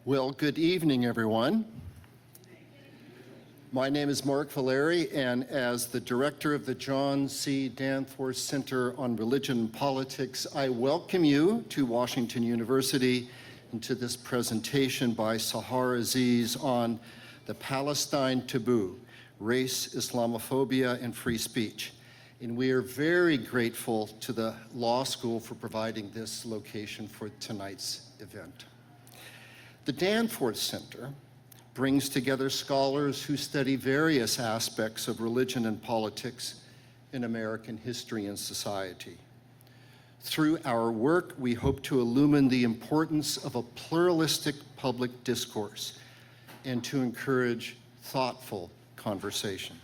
Well, good evening, everyone. My name is Mark Valeri, and as the director of the John C. Danforth Center on Religion and Politics, I welcome you to Washington University and to this presentation by Sahar Aziz on the Palestine Taboo, Race, Islamophobia, and Free Speech. And we are very grateful to the law school for providing this location for tonight's event. The Danforth Center brings together scholars who study various aspects of religion and politics in American history and society. Through our work, we hope to illumine the importance of a pluralistic public discourse and to encourage thoughtful conversation.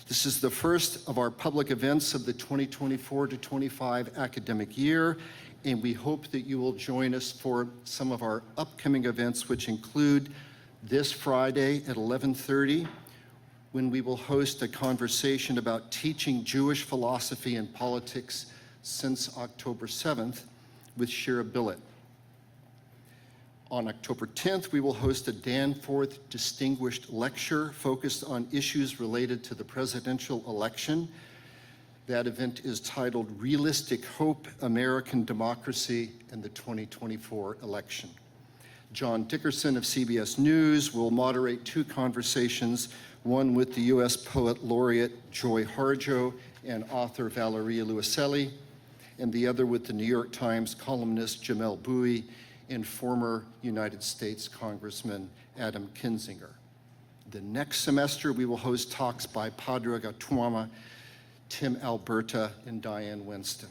This is the first of our public events of the 2024-25 academic year, and we hope that you will join us for some of our upcoming events, which include this Friday at 11:30, when we will host a conversation about teaching Jewish philosophy and politics since October 7th with Shira Billet. On October 10th, we will host a Danforth Distinguished Lecture focused on issues related to the presidential election. That event is titled Realistic Hope, American Democracy and the 2024 Election. John Dickerson of CBS News will moderate two conversations, one with the U.S. Poet Laureate Joy Harjo and author Valeria Luiselli, and the other with the New York Times columnist Jamel Bouie and former United States Congressman Adam Kinzinger. The next semester, we will host talks by Padraig Atuama, Tim Alberta, and Diane Winston.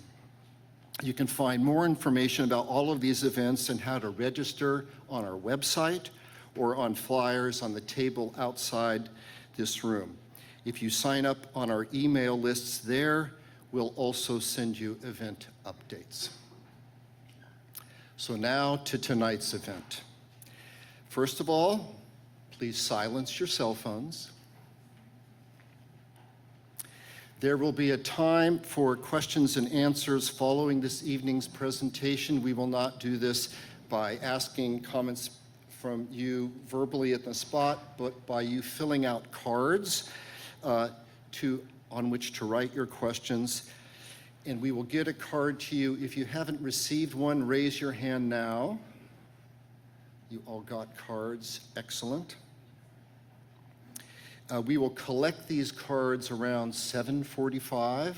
You can find more information about all of these events and how to register on our website or on flyers on the table outside this room. If you sign up on our email lists there, we'll also send you event updates. So now to tonight's event. First of all, please silence your cell phones. There will be a time for questions and answers following this evening's presentation. We will not do this by asking comments from you verbally at the spot, but by you filling out cards on which to write your questions. And we will get a card to you. If you haven't received one, raise your hand now. You all got cards. Excellent. We will collect these cards around 7:45,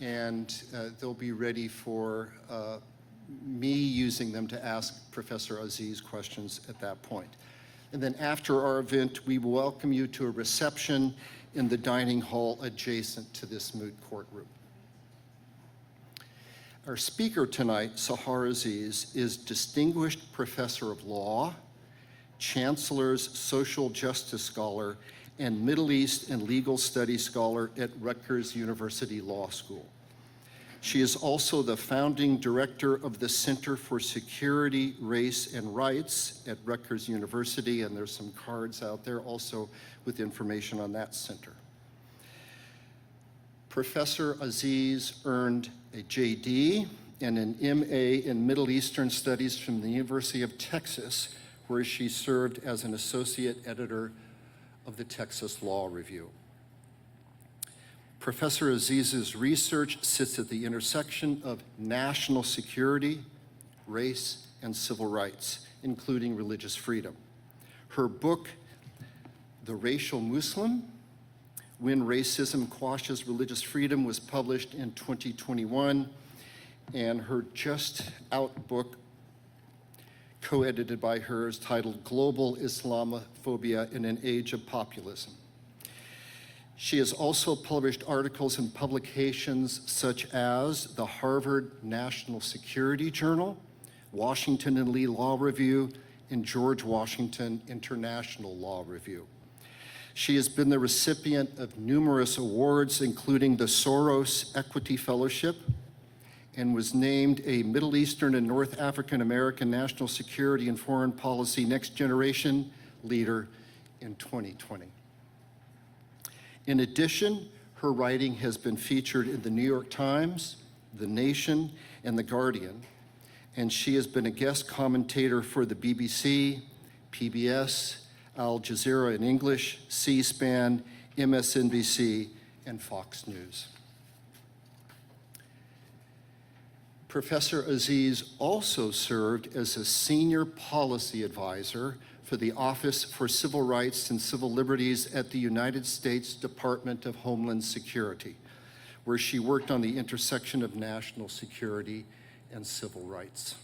and they'll be ready for me using them to ask Professor Aziz questions at that point. And then after our event, we welcome you to a reception in the dining hall adjacent to this moot court room. Our speaker tonight, Sahar Aziz, is Distinguished Professor of Law, Chancellor's Social Justice Scholar, and Middle East and Legal Studies Scholar at Rutgers University Law School. She is also the founding director of the Center for Security, Race, and Rights at Rutgers University, and there's some cards out there also with information on that center. Professor Aziz earned a JD and an MA in Middle Eastern Studies from the University of Texas, where she served as an associate editor of the Texas Law Review. Professor Aziz's research sits at the intersection of national security, race, and civil rights, including religious freedom. Her book, The Racial Muslim: When Racism Quashes Religious Freedom, was published in 2021, and her just out book, co-edited by her, is titled Global Islamophobia in an Age of Populism. She has also published articles in publications such as the Harvard National Security Journal, Washington and Lee Law Review, and George Washington International Law Review. She has been the recipient of numerous awards, including the Soros Equity Fellowship, and was named a Middle Eastern and North African American National Security and Foreign Policy Next Generation Leader in 2020. In addition, her writing has been featured in the New York Times, The Nation, and The Guardian, and she has been a guest commentator for the BBC, PBS, Al Jazeera in English, C-SPAN, MSNBC, and Fox News. Professor Aziz also served as a senior policy advisor for the Office for Civil Rights and Civil Liberties at the United States Department of Homeland Security, where she worked on the intersection of national security and civil rights.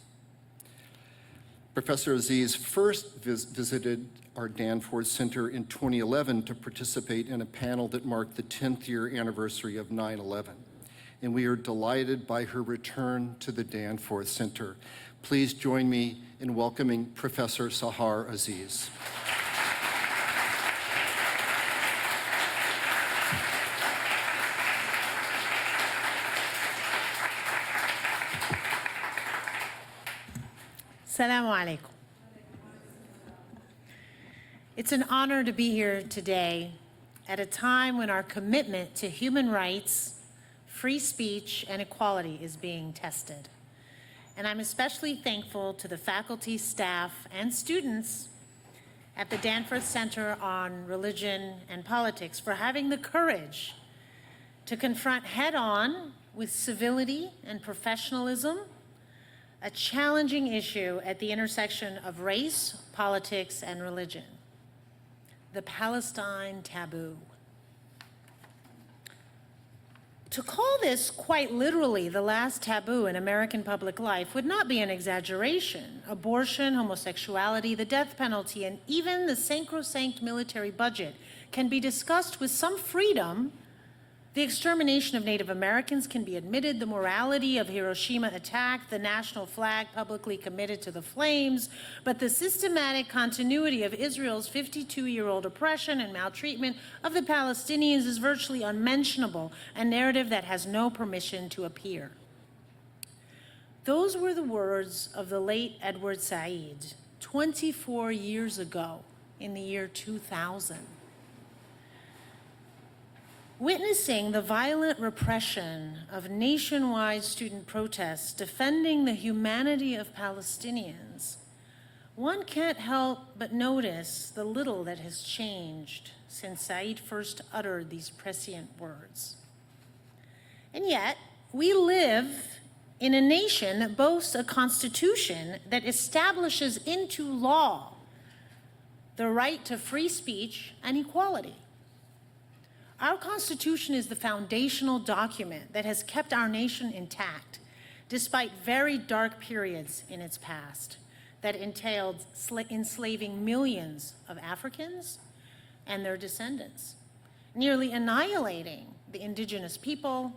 Professor Aziz first visited our Danforth Center in 2011 to participate in a panel that marked the 10th year anniversary of 9/11. And we are delighted by her return to the Danforth Center. Please join me in welcoming Professor Sahar Aziz. Assalamu alaikum. It's an honor to be here today at a time when our commitment to human rights, free speech, and equality is being tested. And I'm especially thankful to the faculty, staff, and students at the Danforth Center on Religion and Politics for having the courage to confront head-on with civility and professionalism a challenging issue at the intersection of race, politics, and religion: the Palestine taboo. To call this quite literally the last taboo in American public life would not be an exaggeration. Abortion, homosexuality, the death penalty, and even the sacrosanct military budget can be discussed with some freedom. The extermination of Native Americans can be admitted, the morality of Hiroshima attack, the national flag publicly committed to the flames, but the systematic continuity of Israel's 52-year-old oppression and maltreatment of the Palestinians is virtually unmentionable, a narrative that has no permission to appear. Those were the words of the late Edward Said 24 years ago in the year 2000. Witnessing the violent repression of nationwide student protests defending the humanity of Palestinians, one can't help but notice the little that has changed since Said first uttered these prescient words. And yet, we live in a nation that boasts a constitution that establishes into law the right to free speech and equality. Our Constitution is the foundational document that has kept our nation intact, despite very dark periods in its past that entailed enslaving millions of Africans and their descendants, nearly annihilating the indigenous people,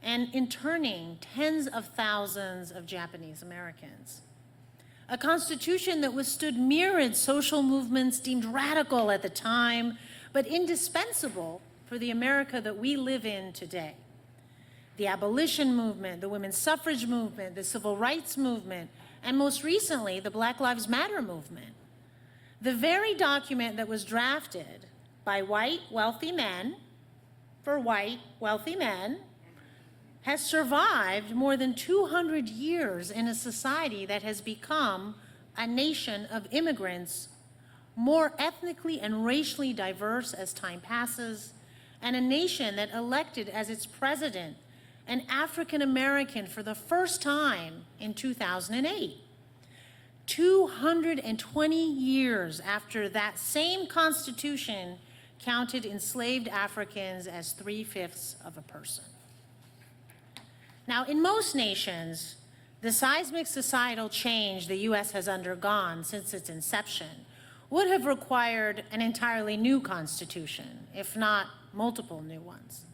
and interning tens of thousands of Japanese Americans. A Constitution that withstood myriad social movements deemed radical at the time, but indispensable for the America that we live in today. The abolition movement, the women's suffrage movement, the civil rights movement, and most recently, the Black Lives Matter movement. The very document that was drafted by white, wealthy men, for white, wealthy men, has survived more than 200 years in a society that has become a nation of immigrants, more ethnically and racially diverse as time passes, and a nation that elected as its president an African American for the first time in 2008. 220 years after that same Constitution counted enslaved Africans as 3/5 of a person. Now, in most nations, the seismic societal change the U.S. has undergone since its inception would have required an entirely new constitution, if not multiple new ones.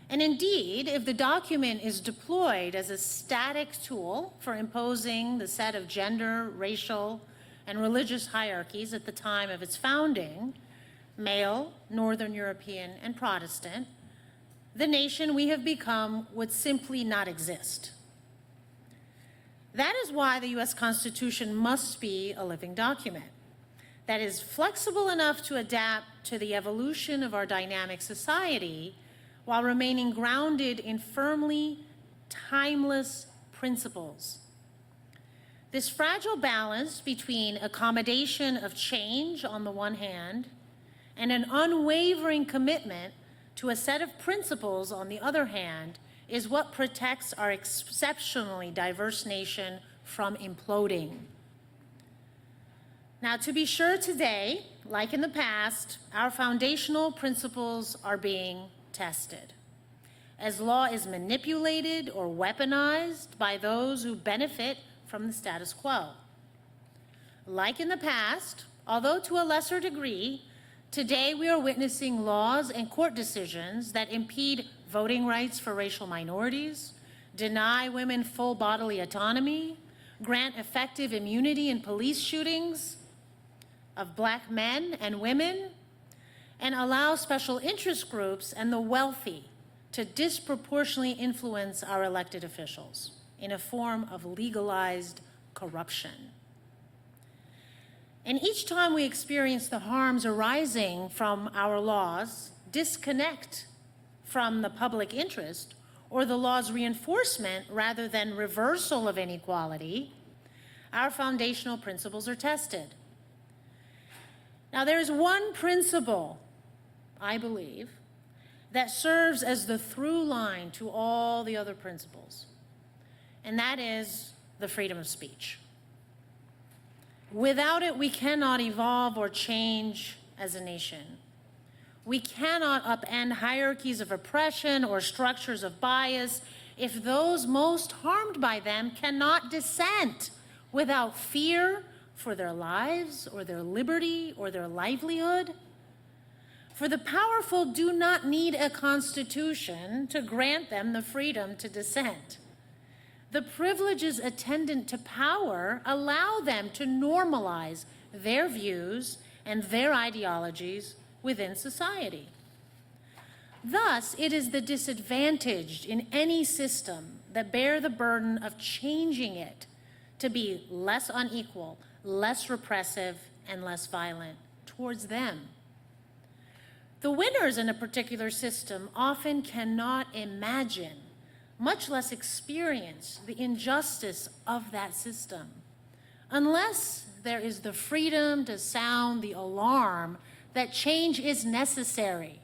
And indeed, if the document is deployed as a static tool for imposing the set of gender, racial, and religious hierarchies at the time of its founding, male, Northern European, and Protestant, the nation we have become would simply not exist. That is why the US Constitution must be a living document that is flexible enough to adapt to the evolution of our dynamic society while remaining grounded in firmly timeless principles. This fragile balance between accommodation of change on the one hand and an unwavering commitment to a set of principles on the other hand is what protects our exceptionally diverse nation from imploding. Now, to be sure, today, like in the past, our foundational principles are being tested as law is manipulated or weaponized by those who benefit from the status quo. Like in the past, although to a lesser degree, today we are witnessing laws and court decisions that impede voting rights for racial minorities, deny women full bodily autonomy, grant effective immunity in police shootings of Black men and women, and allow special interest groups and the wealthy to disproportionately influence our elected officials in a form of legalized corruption. And each time we experience the harms arising from our laws, disconnect from the public interest or the law's reinforcement rather than reversal of inequality, our foundational principles are tested. Now, there is one principle, I believe, that serves as the through line to all the other principles, and that is the freedom of speech. Without it, we cannot evolve or change as a nation. We cannot upend hierarchies of oppression or structures of bias if those most harmed by them cannot dissent without fear for their lives or their liberty or their livelihood. For the powerful do not need a constitution to grant them the freedom to dissent. The privileges attendant to power allow them to normalize their views and their ideologies within society. Thus, it is the disadvantaged in any system that bear the burden of changing it to be less unequal, less repressive, and less violent towards them. The winners in a particular system often cannot imagine, much less experience, the injustice of that system, unless there is the freedom to sound the alarm that change is necessary.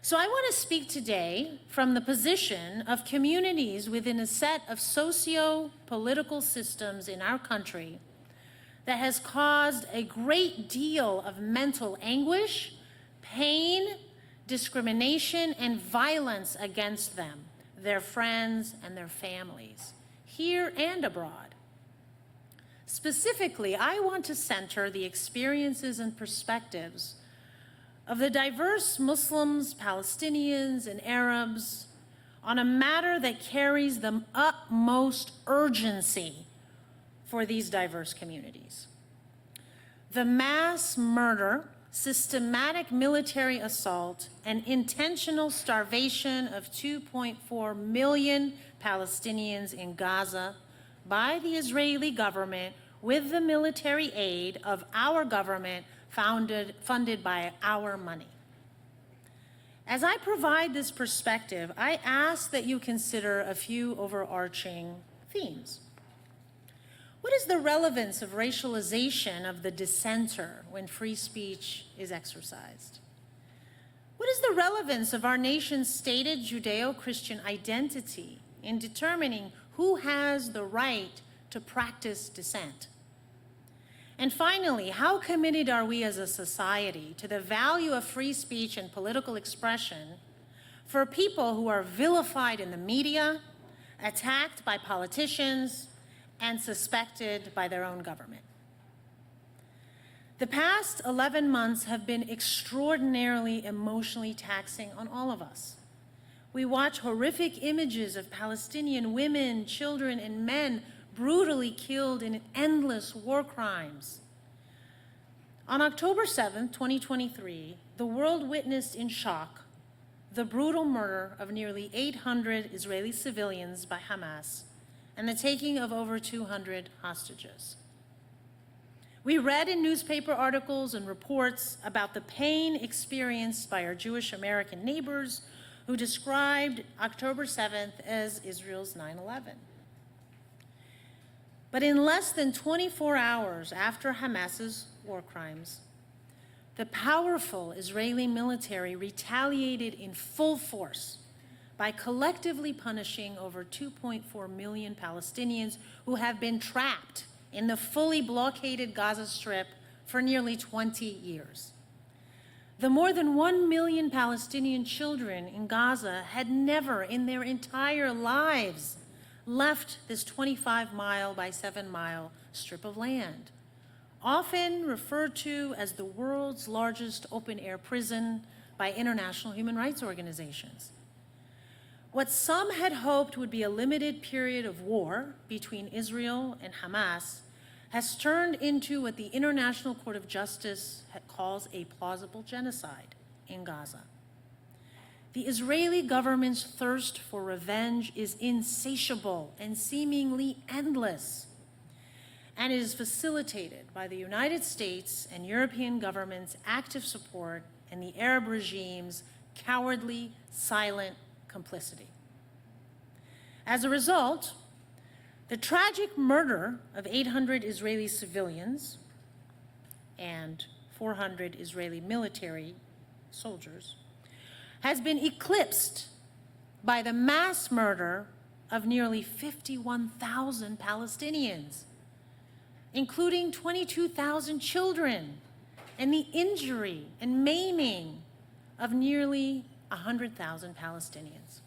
So I want to speak today from the position of communities within a set of socio-political systems in our country that has caused a great deal of mental anguish, pain, discrimination, and violence against them, their friends, and their families, here and abroad. Specifically, I want to center the experiences and perspectives of the diverse Muslims, Palestinians, and Arabs on a matter that carries the utmost urgency for these diverse communities. The mass murder, systematic military assault, and intentional starvation of 2.4 million Palestinians in Gaza by the Israeli government with the military aid of our government funded by our money. As I provide this perspective, I ask that you consider a few overarching themes. What is the relevance of racialization of the dissenter when free speech is exercised? What is the relevance of our nation's stated Judeo-Christian identity in determining who has the right to practice dissent? And finally, how committed are we as a society to the value of free speech and political expression for people who are vilified in the media, attacked by politicians, and suspected by their own government? The past 11 months have been extraordinarily emotionally taxing on all of us. We watch horrific images of Palestinian women, children, and men brutally killed in endless war crimes. On October 7, 2023, the world witnessed in shock the brutal murder of nearly 800 Israeli civilians by Hamas and the taking of over 200 hostages. We read in newspaper articles and reports about the pain experienced by our Jewish American neighbors who described October 7th as Israel's 9/11. But in less than 24 hours after Hamas's war crimes, the powerful Israeli military retaliated in full force by collectively punishing over 2.4 million Palestinians who have been trapped in the fully blockaded Gaza Strip for nearly 20 years. The more than 1 million Palestinian children in Gaza had never in their entire lives left this 25-mile by 7-mile strip of land, often referred to as the world's largest open-air prison by international human rights organizations. What some had hoped would be a limited period of war between Israel and Hamas has turned into what the International Court of Justice calls a plausible genocide in Gaza. The Israeli government's thirst for revenge is insatiable and seemingly endless, and it is facilitated by the United States and European governments' active support and the Arab regime's cowardly, silent complicity. As a result, the tragic murder of 800 Israeli civilians and 400 Israeli military soldiers has been eclipsed by the mass murder of nearly 51,000 Palestinians, including 22,000 children, and the injury and maiming of nearly 100,000 Palestinians.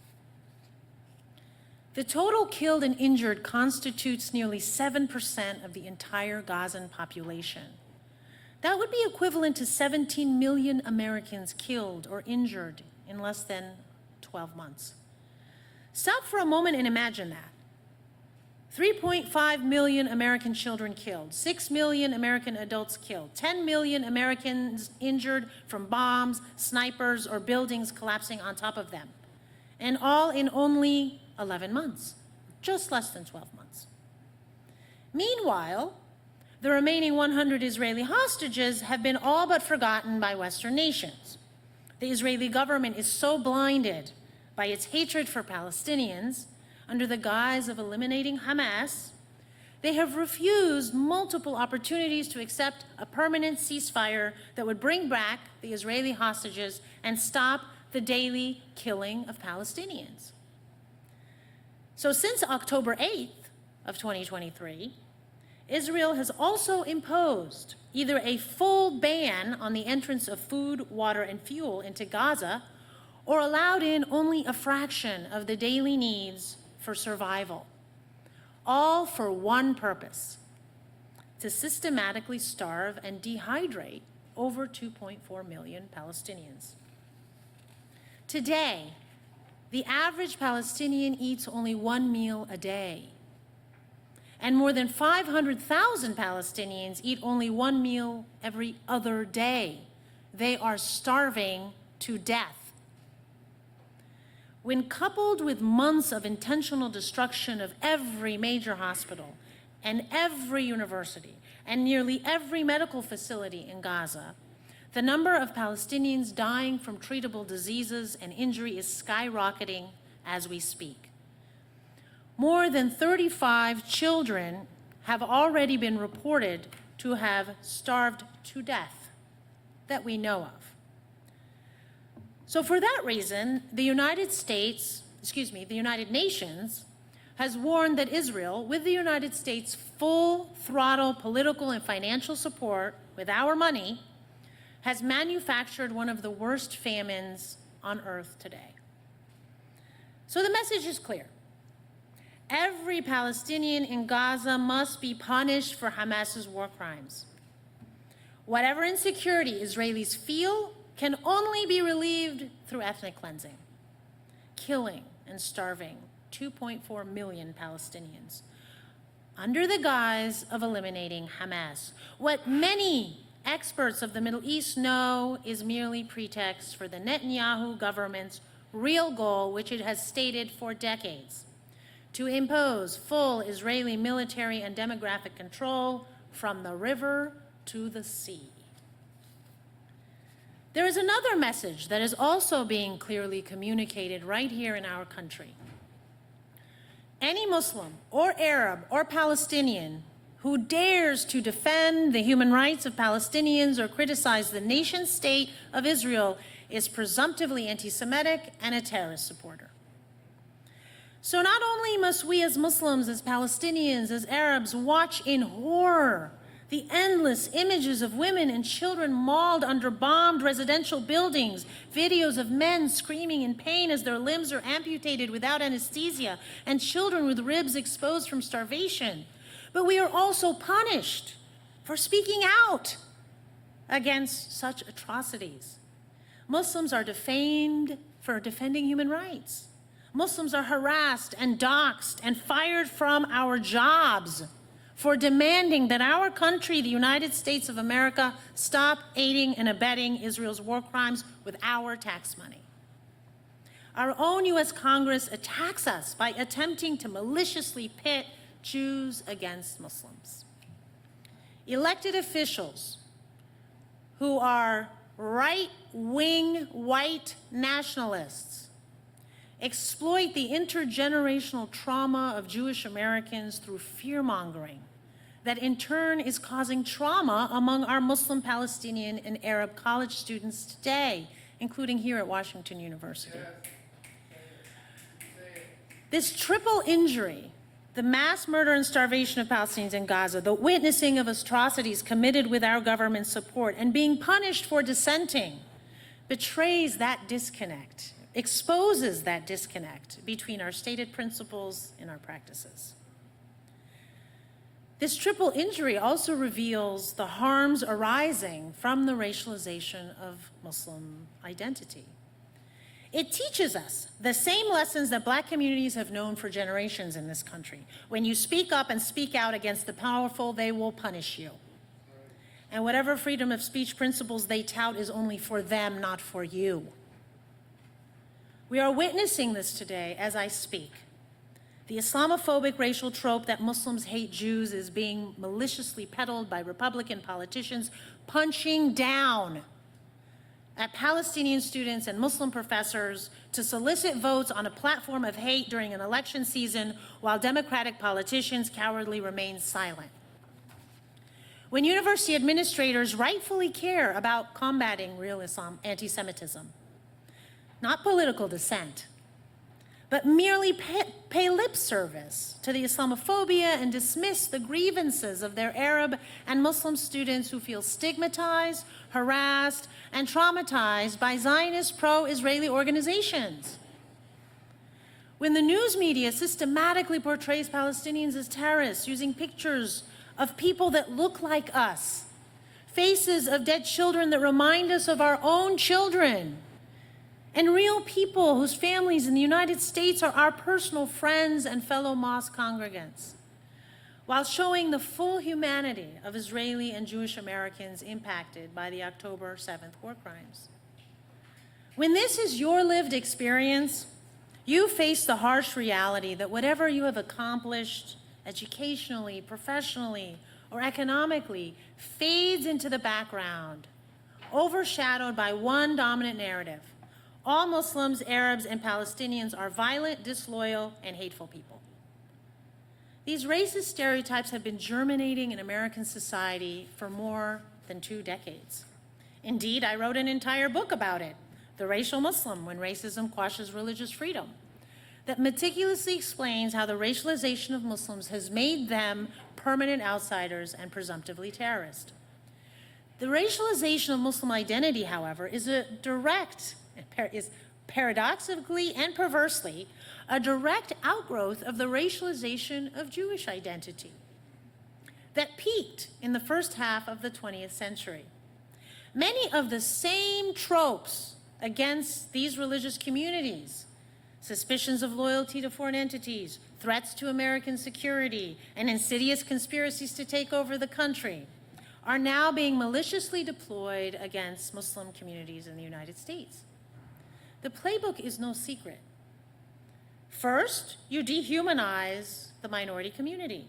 The total killed and injured constitutes nearly 7% of the entire Gazan population. That would be equivalent to 17 million Americans killed or injured in less than 12 months. Stop for a moment and imagine that. 3.5 million American children killed, 6 million American adults killed, 10 million Americans injured from bombs, snipers, or buildings collapsing on top of them, and all in only 11 months, just less than 12 months. Meanwhile, the remaining 100 Israeli hostages have been all but forgotten by Western nations. The Israeli government is so blinded by its hatred for Palestinians under the guise of eliminating Hamas, they have refused multiple opportunities to accept a permanent ceasefire that would bring back the Israeli hostages and stop the daily killing of Palestinians. So since October 8th of 2023, Israel has also imposed either a full ban on the entrance of food, water, and fuel into Gaza, or allowed in only a fraction of the daily needs for survival, all for one purpose: to systematically starve and dehydrate over 2.4 million Palestinians. Today, the average Palestinian eats only one meal a day, and more than 500,000 Palestinians eat only one meal every other day. They are starving to death. When coupled with months of intentional destruction of every major hospital and every university and nearly every medical facility in Gaza, the number of Palestinians dying from treatable diseases and injury is skyrocketing as we speak. More than 35 children have already been reported to have starved to death that we know of. So for that reason, the United Nations has warned that Israel, with the United States' full throttle political and financial support with our money, has manufactured one of the worst famines on earth today. So the message is clear. Every Palestinian in Gaza must be punished for Hamas's war crimes. Whatever insecurity Israelis feel can only be relieved through ethnic cleansing, killing and starving 2.4 million Palestinians under the guise of eliminating Hamas. What many experts of the Middle East know is merely pretext for the Netanyahu government's real goal, which it has stated for decades, to impose full Israeli military and demographic control from the river to the sea. There is another message that is also being clearly communicated right here in our country. Any Muslim or Arab or Palestinian who dares to defend the human rights of Palestinians or criticize the nation state of Israel is presumptively anti-Semitic and a terrorist supporter. So not only must we as Muslims, as Palestinians, as Arabs watch in horror the endless images of women and children mauled under bombed residential buildings, videos of men screaming in pain as their limbs are amputated without anesthesia, and children with ribs exposed from starvation, but we are also punished for speaking out against such atrocities. Muslims are defamed for defending human rights. Muslims are harassed and doxxed and fired from our jobs for demanding that our country, the United States of America, stop aiding and abetting Israel's war crimes with our tax money. Our own U.S. Congress attacks us by attempting to maliciously pit Jews against Muslims. Elected officials who are right-wing white nationalists exploit the intergenerational trauma of Jewish Americans through fear-mongering that in turn is causing trauma among our Muslim, Palestinian, and Arab college students today, including here at Washington University. This triple injury, the mass murder and starvation of Palestinians in Gaza, the witnessing of atrocities committed with our government's support, and being punished for dissenting, betrays that disconnect, exposes that disconnect between our stated principles and our practices. This triple injury also reveals the harms arising from the racialization of Muslim identity. It teaches us the same lessons that Black communities have known for generations in this country. When you speak up and speak out against the powerful, they will punish you. And whatever freedom of speech principles they tout is only for them, not for you. We are witnessing this today as I speak. The Islamophobic racial trope that Muslims hate Jews is being maliciously peddled by Republican politicians, punching down at Palestinian students and Muslim professors to solicit votes on a platform of hate during an election season while Democratic politicians cowardly remain silent. When university administrators rightfully care about combating real Islam anti-Semitism, not political dissent, but merely pay lip service to the Islamophobia and dismiss the grievances of their Arab and Muslim students who feel stigmatized, harassed, and traumatized by Zionist pro-Israeli organizations. When the news media systematically portrays Palestinians as terrorists using pictures of people that look like us, faces of dead children that remind us of our own children, and real people whose families in the United States are our personal friends and fellow mosque congregants, while showing the full humanity of Israeli and Jewish Americans impacted by the October 7th war crimes. When this is your lived experience, you face the harsh reality that whatever you have accomplished educationally, professionally, or economically fades into the background, overshadowed by one dominant narrative. All Muslims, Arabs, and Palestinians are violent, disloyal, and hateful people. These racist stereotypes have been germinating in American society for more than 2 decades. Indeed, I wrote an entire book about it, The Racial Muslim, When Racism Quashes Religious Freedom, that meticulously explains how the racialization of Muslims has made them permanent outsiders and presumptively terrorists. The racialization of Muslim identity, however, is paradoxically and perversely a direct outgrowth of the racialization of Jewish identity that peaked in the first half of the 20th century. Many of the same tropes against these religious communities, suspicions of loyalty to foreign entities, threats to American security, and insidious conspiracies to take over the country, are now being maliciously deployed against Muslim communities in the United States. The playbook is no secret. First, you dehumanize the minority community.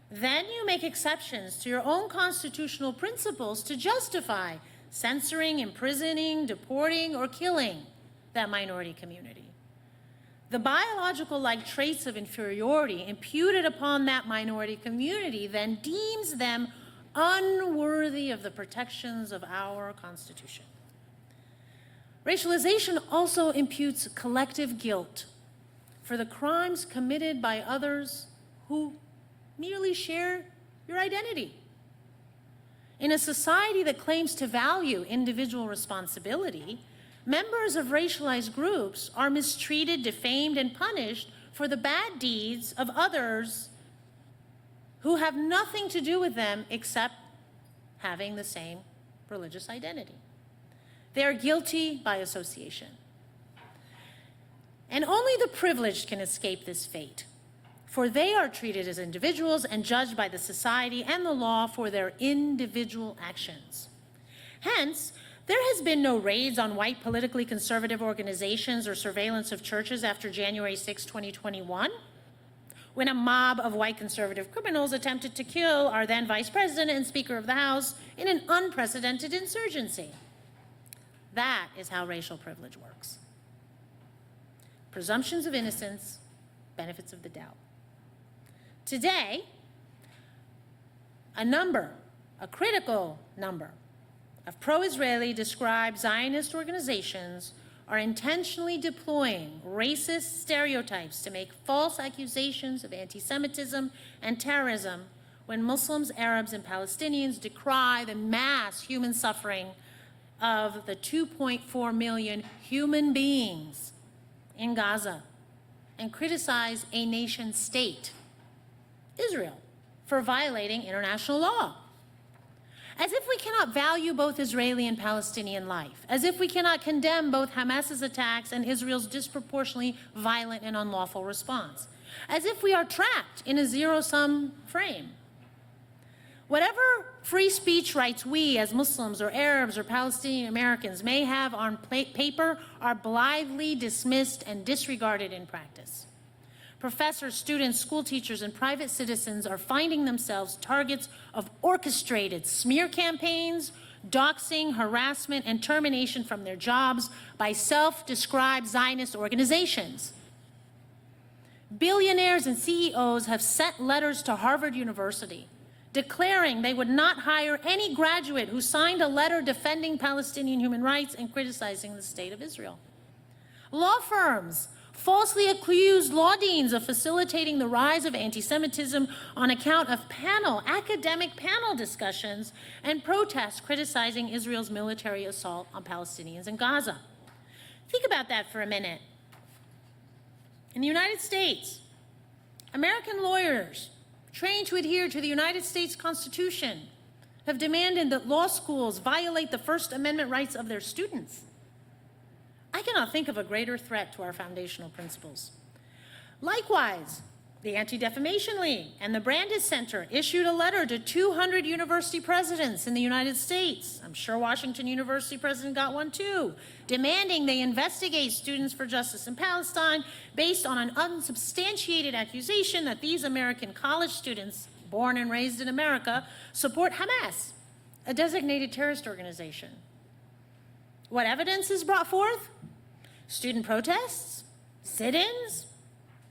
Then you make exceptions to your own constitutional principles to justify censoring, imprisoning, deporting, or killing that minority community. The biological-like traits of inferiority imputed upon that minority community then deems them unworthy of the protections of our Constitution. Racialization also imputes collective guilt for the crimes committed by others who merely share your identity. In a society that claims to value individual responsibility, members of racialized groups are mistreated, defamed, and punished for the bad deeds of others who have nothing to do with them except having the same religious identity. They are guilty by association. And only the privileged can escape this fate, for they are treated as individuals and judged by the society and the law for their individual actions. Hence, there has been no raids on white politically conservative organizations or surveillance of churches after January 6, 2021, when a mob of white conservative criminals attempted to kill our then Vice President and Speaker of the House in an unprecedented insurgency. That is how racial privilege works. Presumptions of innocence, benefits of the doubt. Today, a critical number of pro-Israeli described Zionist organizations are intentionally deploying racist stereotypes to make false accusations of anti-Semitism and terrorism when Muslims, Arabs, and Palestinians decry the mass human suffering of the 2.4 million human beings in Gaza and criticize a nation state, Israel, for violating international law. As if we cannot value both Israeli and Palestinian life, as if we cannot condemn both Hamas's attacks and Israel's disproportionately violent and unlawful response, as if we are trapped in a zero-sum frame. Whatever free speech rights we as Muslims or Arabs or Palestinian Americans may have on paper are blithely dismissed and disregarded in practice. Professors, students, school teachers, and private citizens are finding themselves targets of orchestrated smear campaigns, doxing, harassment, and termination from their jobs by self-described Zionist organizations. Billionaires and CEOs have sent letters to Harvard University declaring they would not hire any graduate who signed a letter defending Palestinian human rights and criticizing the state of Israel. Law firms falsely accused law deans of facilitating the rise of anti-Semitism on account of academic panel discussions and protests criticizing Israel's military assault on Palestinians in Gaza. Think about that for a minute. In the United States, American lawyers trained to adhere to the United States Constitution have demanded that law schools violate the First Amendment rights of their students. I cannot think of a greater threat to our foundational principles. Likewise, the Anti-Defamation League and the Brandeis Center issued a letter to 200 university presidents in the United States. I'm sure Washington University president got one too, demanding they investigate Students for Justice in Palestine based on an unsubstantiated accusation that these American college students, born and raised in America, support Hamas, a designated terrorist organization. What evidence is brought forth? Student protests, sit-ins,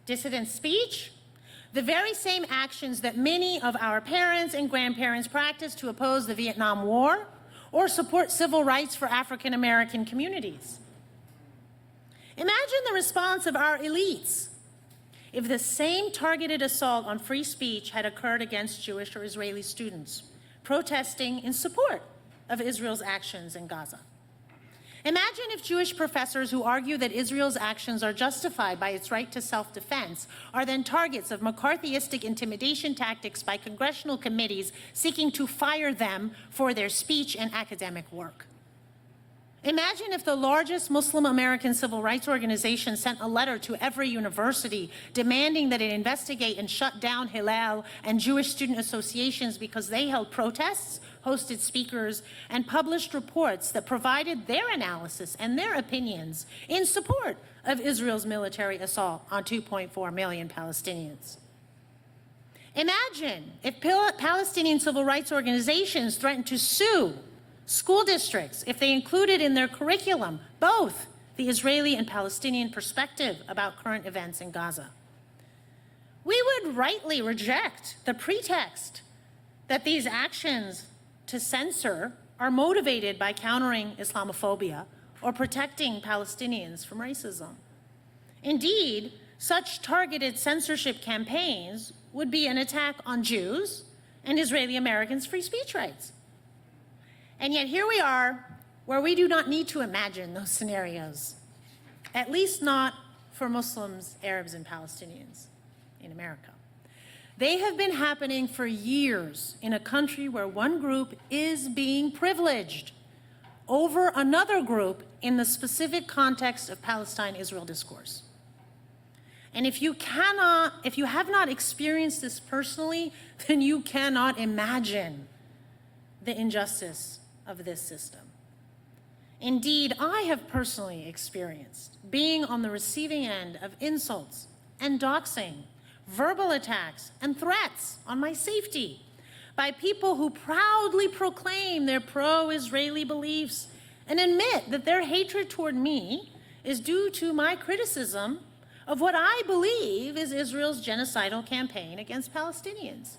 dissident speech, the very same actions that many of our parents and grandparents practiced to oppose the Vietnam War or support civil rights for African American communities. Imagine the response of our elites if the same targeted assault on free speech had occurred against Jewish or Israeli students protesting in support of Israel's actions in Gaza. Imagine if Jewish professors who argue that Israel's actions are justified by its right to self-defense are then targets of McCarthyistic intimidation tactics by congressional committees seeking to fire them for their speech and academic work. Imagine if the largest Muslim American civil rights organization sent a letter to every university demanding that it investigate and shut down Hillel and Jewish student associations because they held protests, hosted speakers, and published reports that provided their analysis and their opinions in support of Israel's military assault on 2.4 million Palestinians. Imagine if Palestinian civil rights organizations threatened to sue school districts if they included in their curriculum both the Israeli and Palestinian perspective about current events in Gaza. We would rightly reject the pretext that these actions to censor are motivated by countering Islamophobia or protecting Palestinians from racism. Indeed, such targeted censorship campaigns would be an attack on Jews and Israeli Americans' free speech rights. And yet here we are, where we do not need to imagine those scenarios, at least not for Muslims, Arabs, and Palestinians in America. They have been happening for years in a country where one group is being privileged over another group in the specific context of Palestine-Israel discourse. And if you have not experienced this personally, then you cannot imagine the injustice of this system. Indeed, I have personally experienced being on the receiving end of insults and doxing, verbal attacks, and threats on my safety by people who proudly proclaim their pro-Israeli beliefs and admit that their hatred toward me is due to my criticism of what I believe is Israel's genocidal campaign against Palestinians.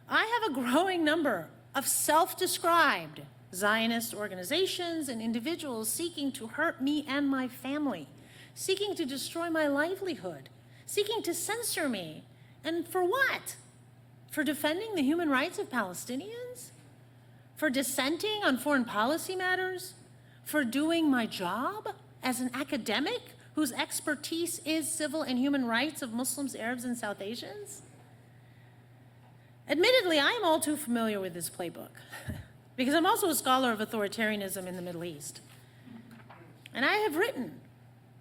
I have a growing number of self-described Zionist organizations and individuals seeking to hurt me and my family, seeking to destroy my livelihood, seeking to censor me. And for what? For defending the human rights of Palestinians? For dissenting on foreign policy matters? For doing my job as an academic whose expertise is civil and human rights of Muslims, Arabs, and South Asians? Admittedly, I am all too familiar with this playbook because I'm also a scholar of authoritarianism in the Middle East. And I have written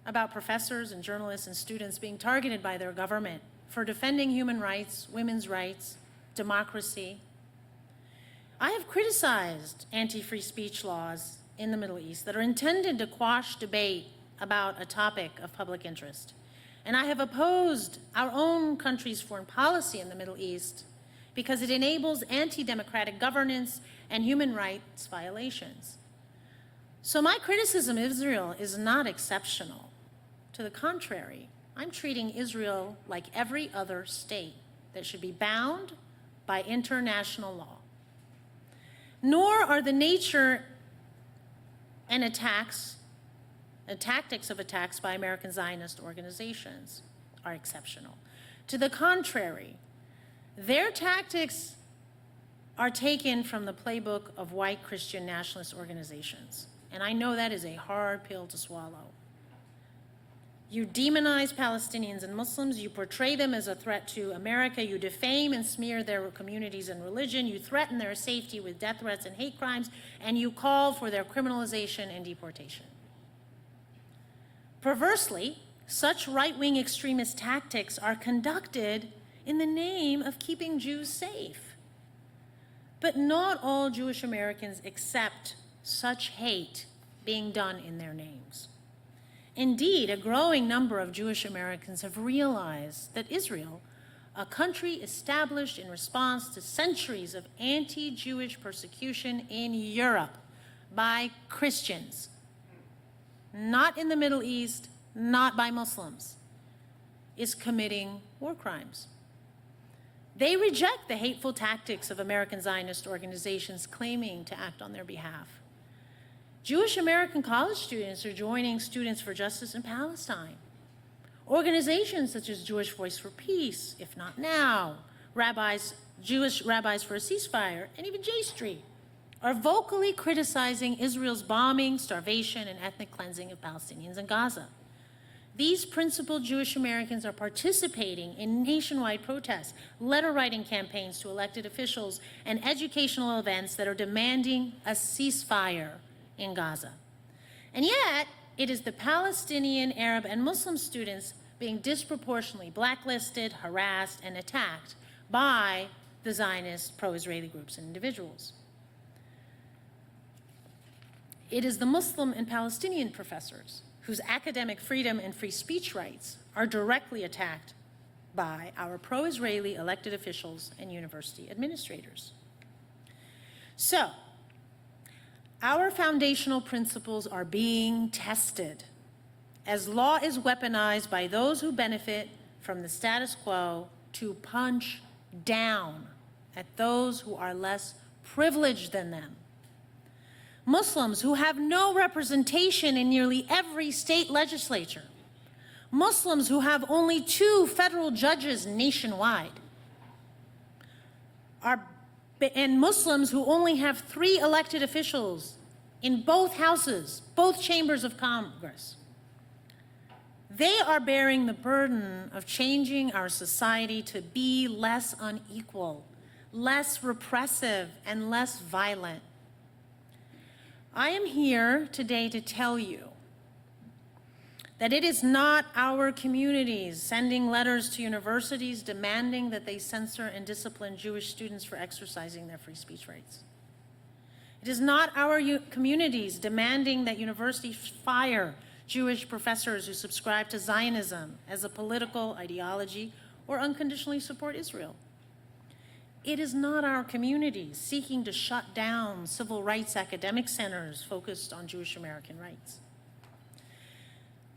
about professors and journalists and students being targeted by their government for defending human rights, women's rights, democracy. I have criticized anti-free speech laws in the Middle East that are intended to quash debate about a topic of public interest. And I have opposed our own country's foreign policy in the Middle East because it enables anti-democratic governance and human rights violations. So my criticism of Israel is not exceptional. To the contrary, I'm treating Israel like every other state that should be bound by international law. Nor are the nature and attacks and tactics of attacks by American Zionist organizations are exceptional. To the contrary, their tactics are taken from the playbook of white Christian nationalist organizations. And I know that is a hard pill to swallow. You demonize Palestinians and Muslims, you portray them as a threat to America, you defame and smear their communities and religion, you threaten their safety with death threats and hate crimes, and you call for their criminalization and deportation. Perversely, such right-wing extremist tactics are conducted in the name of keeping Jews safe. But not all Jewish Americans accept such hate being done in their names. Indeed, a growing number of Jewish Americans have realized that Israel, a country established in response to centuries of anti-Jewish persecution in Europe by Christians, not in the Middle East, not by Muslims, is committing war crimes. They reject the hateful tactics of American Zionist organizations claiming to act on their behalf. Jewish American college students are joining Students for Justice in Palestine. Organizations such as Jewish Voice for Peace, If Not Now, Jewish Rabbis for a Ceasefire, and even J Street are vocally criticizing Israel's bombing, starvation, and ethnic cleansing of Palestinians in Gaza. These principled Jewish Americans are participating in nationwide protests, letter-writing campaigns to elected officials, and educational events that are demanding a ceasefire in Gaza. And yet, it is the Palestinian, Arab, and Muslim students being disproportionately blacklisted, harassed, and attacked by the Zionist pro-Israeli groups and individuals. It is the Muslim and Palestinian professors whose academic freedom and free speech rights are directly attacked by our pro-Israeli elected officials and university administrators. So, our foundational principles are being tested as law is weaponized by those who benefit from the status quo to punch down at those who are less privileged than them. Muslims who have no representation in nearly every state legislature. Muslims who have only 2 federal judges nationwide. And Muslims who only have 3 elected officials in both houses, both chambers of Congress. They are bearing the burden of changing our society to be less unequal, less repressive, and less violent. I am here today to tell you that it is not our communities sending letters to universities demanding that they censor and discipline Jewish students for exercising their free speech rights. It is not our communities demanding that universities fire Jewish professors who subscribe to Zionism as a political ideology or unconditionally support Israel. It is not our communities seeking to shut down civil rights academic centers focused on Jewish American rights.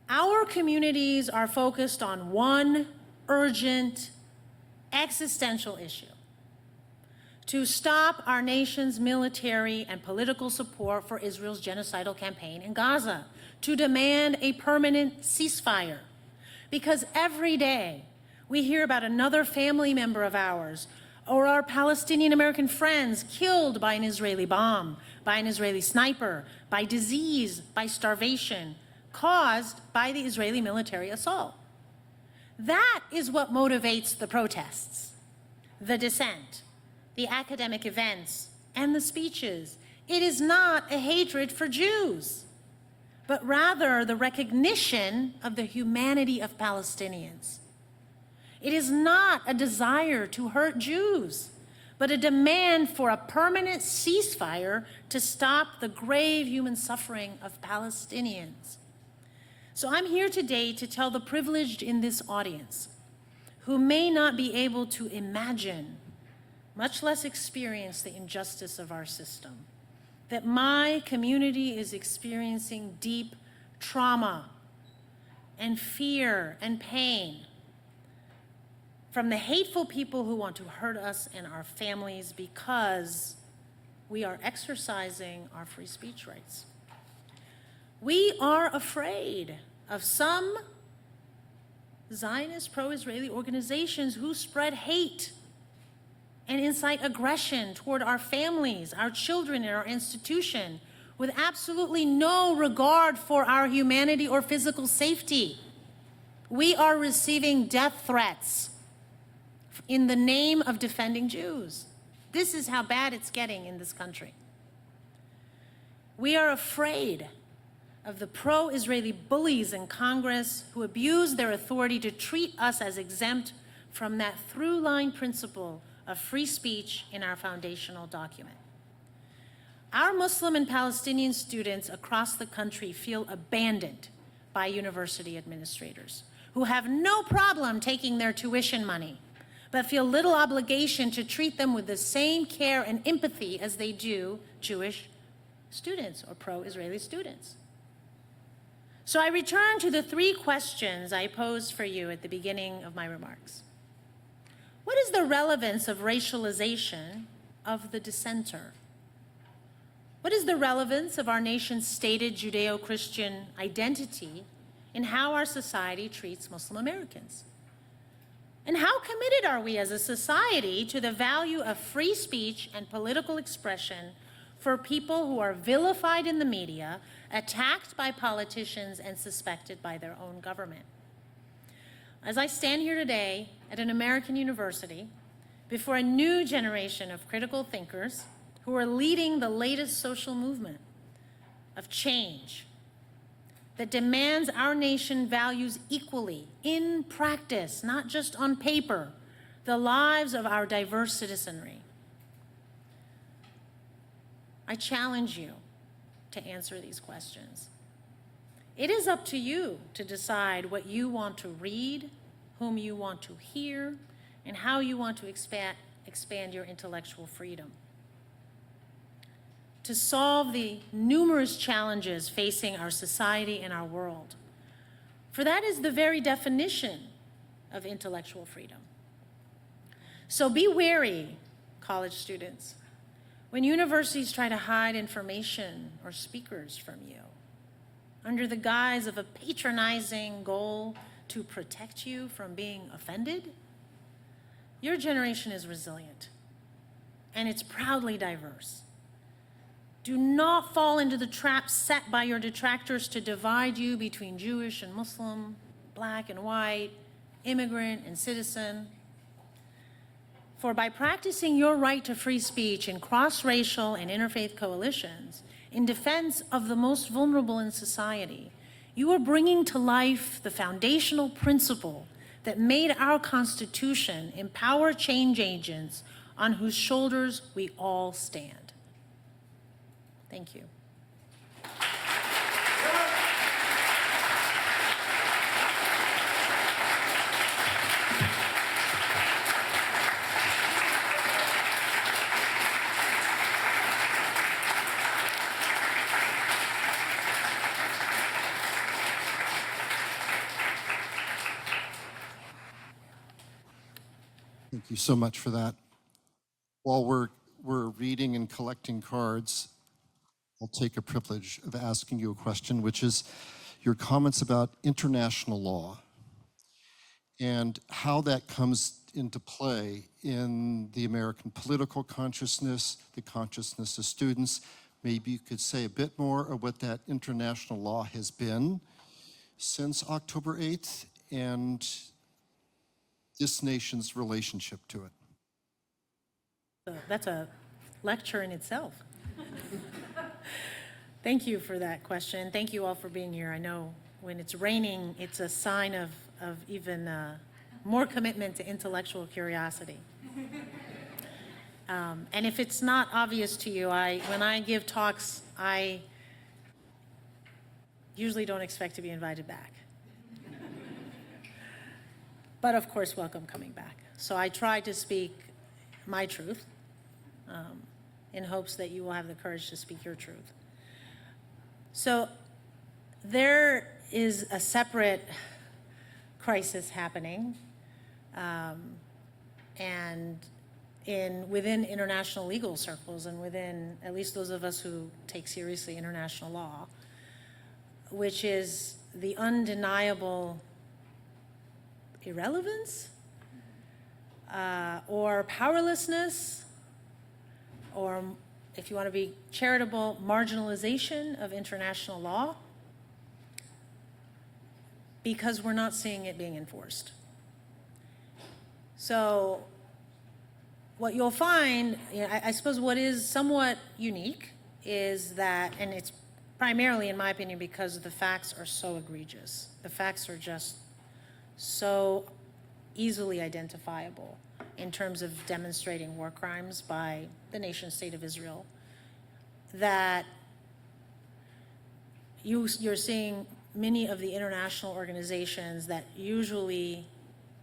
Our communities are focused on one urgent, existential issue: to stop our nation's military and political support for Israel's genocidal campaign in Gaza, to demand a permanent ceasefire. Because every day we hear about another family member of ours or our Palestinian American friends killed by an Israeli bomb, by an Israeli sniper, by disease, by starvation, caused by the Israeli military assault. That is what motivates the protests, the dissent, the academic events, and the speeches. It is not a hatred for Jews, but rather the recognition of the humanity of Palestinians. It is not a desire to hurt Jews, but a demand for a permanent ceasefire to stop the grave human suffering of Palestinians. So I'm here today to tell the privileged in this audience, who may not be able to imagine, much less experience, the injustice of our system, that my community is experiencing deep trauma and fear and pain from the hateful people who want to hurt us and our families because we are exercising our free speech rights. We are afraid of some Zionist pro-Israeli organizations who spread hate and incite aggression toward our families, our children, and our institution with absolutely no regard for our humanity or physical safety. We are receiving death threats in the name of defending Jews. This is how bad it's getting in this country. We are afraid of the pro-Israeli bullies in Congress who abuse their authority to treat us as exempt from that through-line principle of free speech in our foundational document. Our Muslim and Palestinian students across the country feel abandoned by university administrators who have no problem taking their tuition money, but feel little obligation to treat them with the same care and empathy as they do Jewish students or pro-Israeli students. So I return to the 3 questions I posed for you at the beginning of my remarks. What is the relevance of racialization of the dissenter? What is the relevance of our nation's stated Judeo-Christian identity in how our society treats Muslim Americans? And how committed are we as a society to the value of free speech and political expression for people who are vilified in the media, attacked by politicians, and suspected by their own government? As I stand here today at an American university before a new generation of critical thinkers who are leading the latest social movement, of change that demands our nation values equally, in practice, not just on paper, the lives of our diverse citizenry. I challenge you to answer these questions. It is up to you to decide what you want to read, whom you want to hear, and how you want to expand your intellectual freedom. To solve the numerous challenges facing our society and our world. For that is the very definition of intellectual freedom. So be wary, college students, when universities try to hide information or speakers from you under the guise of a patronizing goal to protect you from being offended. Your generation is resilient, and it's proudly diverse. Do not fall into the trap set by your detractors to divide you between Jewish and Muslim, black and white, immigrant and citizen. For by practicing your right to free speech in cross-racial and interfaith coalitions in defense of the most vulnerable in society, you are bringing to life the foundational principle that made our Constitution empower change agents on whose shoulders we all stand. Thank you. Thank you so much for that. While we're reading and collecting cards, I'll take a privilege of asking you a question, which is your comments about international law and how that comes into play in the American political consciousness, the consciousness of students. Maybe you could say a bit more of what that international law has been since October 8th and this nation's relationship to it. That's a lecture in itself. Thank you for that question. Thank you all for being here. I know when it's raining, it's a sign of even more commitment to intellectual curiosity. And if it's not obvious to you, when I give talks, I usually don't expect to be invited back. But of course, welcome coming back. So I try to speak my truth in hopes that you will have the courage to speak your truth. So there is a separate crisis happening, and within international legal circles and within at least those of us who take seriously international law, which is the undeniable irrelevance or powerlessness, or if you want to be charitable, marginalization of international law, because we're not seeing it being enforced. So what you'll find, I suppose what is somewhat unique is that, and it's primarily, in my opinion, because the facts are so egregious. The facts are just so easily identifiable in terms of demonstrating war crimes by the nation state of Israel, that you're seeing many of the international organizations that usually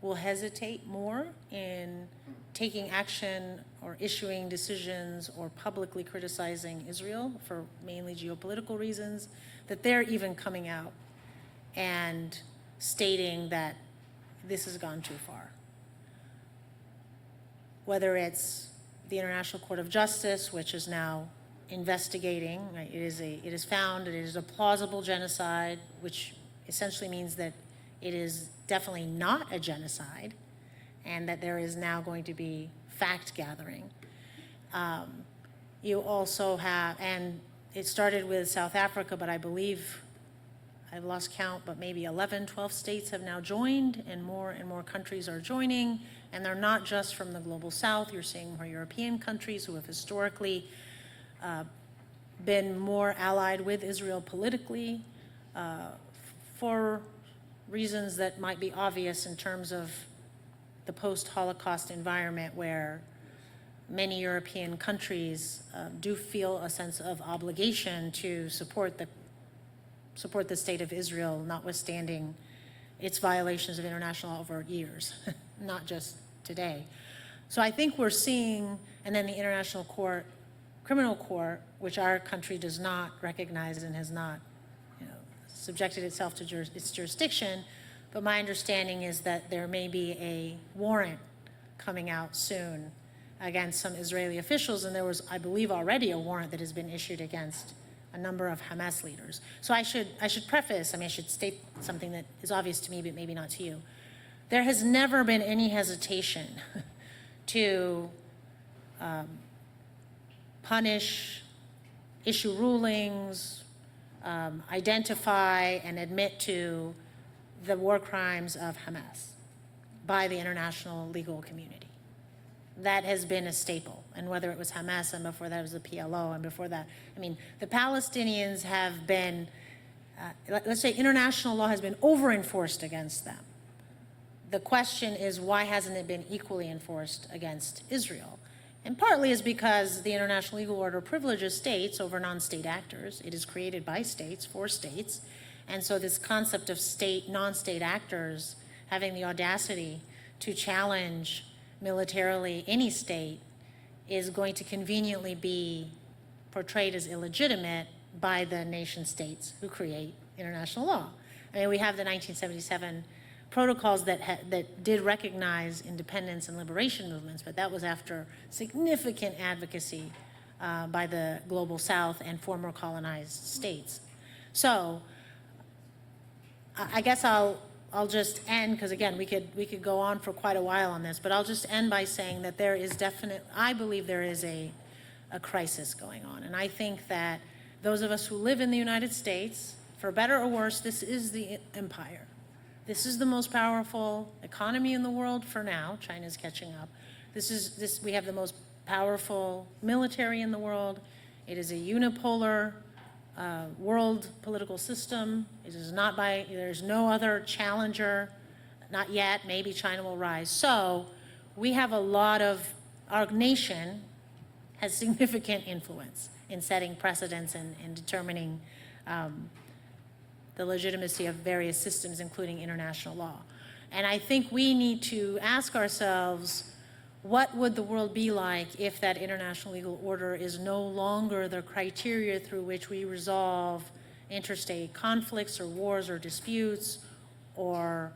will hesitate more in taking action or issuing decisions or publicly criticizing Israel for mainly geopolitical reasons, that they're even coming out and stating that this has gone too far. Whether it's the International Court of Justice, which is now investigating, right? It is found that it is a plausible genocide, which essentially means that it is definitely not a genocide, and that there is now going to be fact gathering. You also have, and it started with South Africa, but I believe, I've lost count, but maybe 11, 12 states have now joined, and more countries are joining, and they're not just from the global south. You're seeing more European countries who have historically been more allied with Israel politically for reasons that might be obvious in terms of the post-Holocaust environment where many European countries do feel a sense of obligation to support the state of Israel, notwithstanding its violations of international law over years, not just today. So I think we're seeing, and then the International Court, Criminal Court, which our country does not recognize and has not, subjected itself to its jurisdiction, but my understanding is that there may be a warrant coming out soon against some Israeli officials, and there was, I believe, already a warrant that has been issued against a number of Hamas leaders. So I should preface, I should state something that is obvious to me, but maybe not to you. There has never been any hesitation to punish, issue rulings, identify and admit to the war crimes of Hamas by the international legal community. That has been a staple. And whether it was Hamas, and before that it was the PLO, and before that, the Palestinians have been, let's say international law has been over-enforced against them. The question is, why hasn't it been equally enforced against Israel? And partly is because the international legal order privileges states over non-state actors. It is created by states for states. And so this concept of non-state actors having the audacity to challenge militarily any state is going to conveniently be portrayed as illegitimate by the nation states who create international law. We have the 1977 protocols that did recognize independence and liberation movements, but that was after significant advocacy by the global South and former colonized states. So I guess I'll just end, because again, we could go on for quite a while on this, but I'll just end by saying that there is I believe there is a crisis going on. And I think that those of us who live in the United States, for better or worse, this is the empire. This is the most powerful economy in the world for now. China's catching up. We have the most powerful military in the world. It is a unipolar world political system. It is not there's no other challenger, not yet. Maybe China will rise. So we have our nation has significant influence in setting precedents and determining the legitimacy of various systems, including international law. And I think we need to ask ourselves, what would the world be like if that international legal order is no longer the criteria through which we resolve interstate conflicts or wars or disputes, or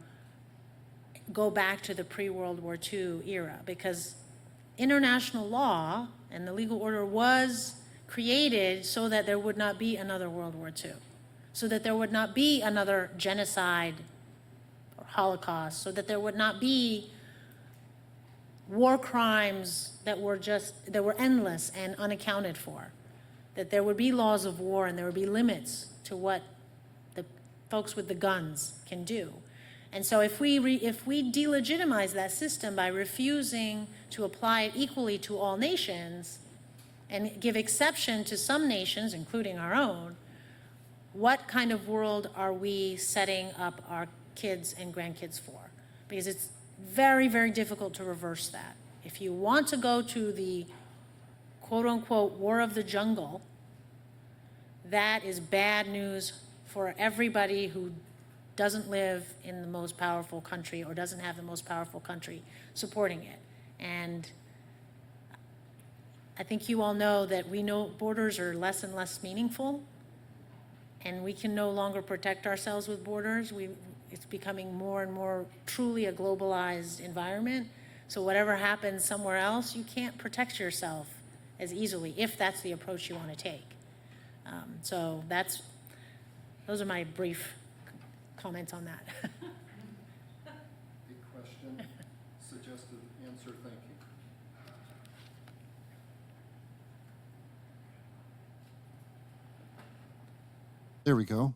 go back to the pre-World War II era? Because international law and the legal order was created so that there would not be another World War II, so that there would not be another genocide or Holocaust, so that there would not be war crimes that were endless and unaccounted for, that there would be laws of war and there would be limits to what the folks with the guns can do. And so if we delegitimize that system by refusing to apply it equally to all nations and give exception to some nations, including our own, what kind of world are we setting up our kids and grandkids for? Because it's very, very difficult to reverse that. If you want to go to the quote-unquote war of the jungle, that is bad news for everybody who doesn't live in the most powerful country or doesn't have the most powerful country supporting it. And I think you all know that we know borders are less and less meaningful, and we can no longer protect ourselves with borders. It's becoming more and more truly a globalized environment. So whatever happens somewhere else, you can't protect yourself as easily if that's the approach you want to take. So those are my brief comments on that. Big question, suggested answer, thank you. There we go.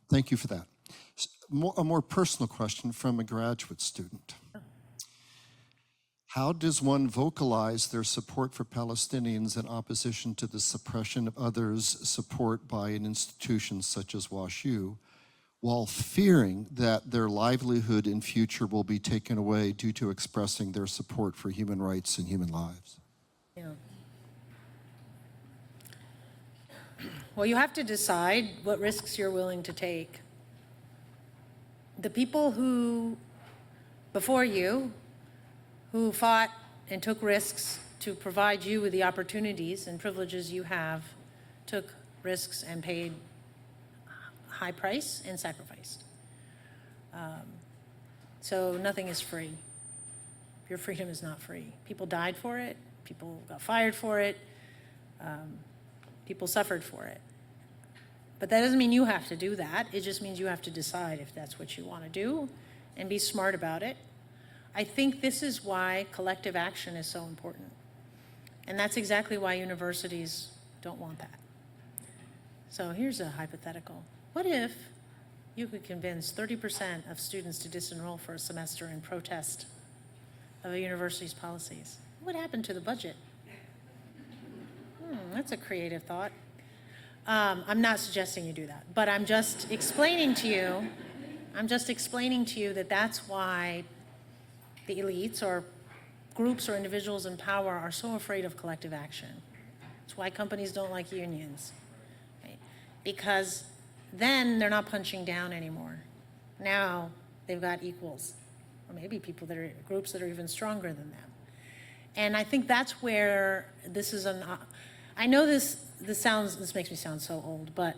Thank you for that. A more personal question from a graduate student. How does one vocalize their support for Palestinians in opposition to the suppression of others' support by an institution such as WashU, while fearing that their livelihood in future will be taken away due to expressing their support for human rights and human lives? Yeah. Well, you have to decide what risks you're willing to take. The people who, before you, who fought and took risks to provide you with the opportunities and privileges you have, took risks and paid high price and sacrificed. So nothing is free. Your freedom is not free. People died for it. People got fired for it. People suffered for it. But that doesn't mean you have to do that. It just means you have to decide if that's what you want to do and be smart about it. I think this is why collective action is so important. And that's exactly why universities don't want that. So here's a hypothetical. What if you could convince 30% of students to disenroll for a semester in protest of a university's policies? What would happen to the budget? That's a creative thought. I'm not suggesting you do that, but I'm just explaining to you that that's why the elites or groups or individuals in power are so afraid of collective action. It's why companies don't like unions, right? Because then they're not punching down anymore. Now they've got equals, or maybe groups that are even stronger than them. And I think that's where this is I know this makes me sound so old, but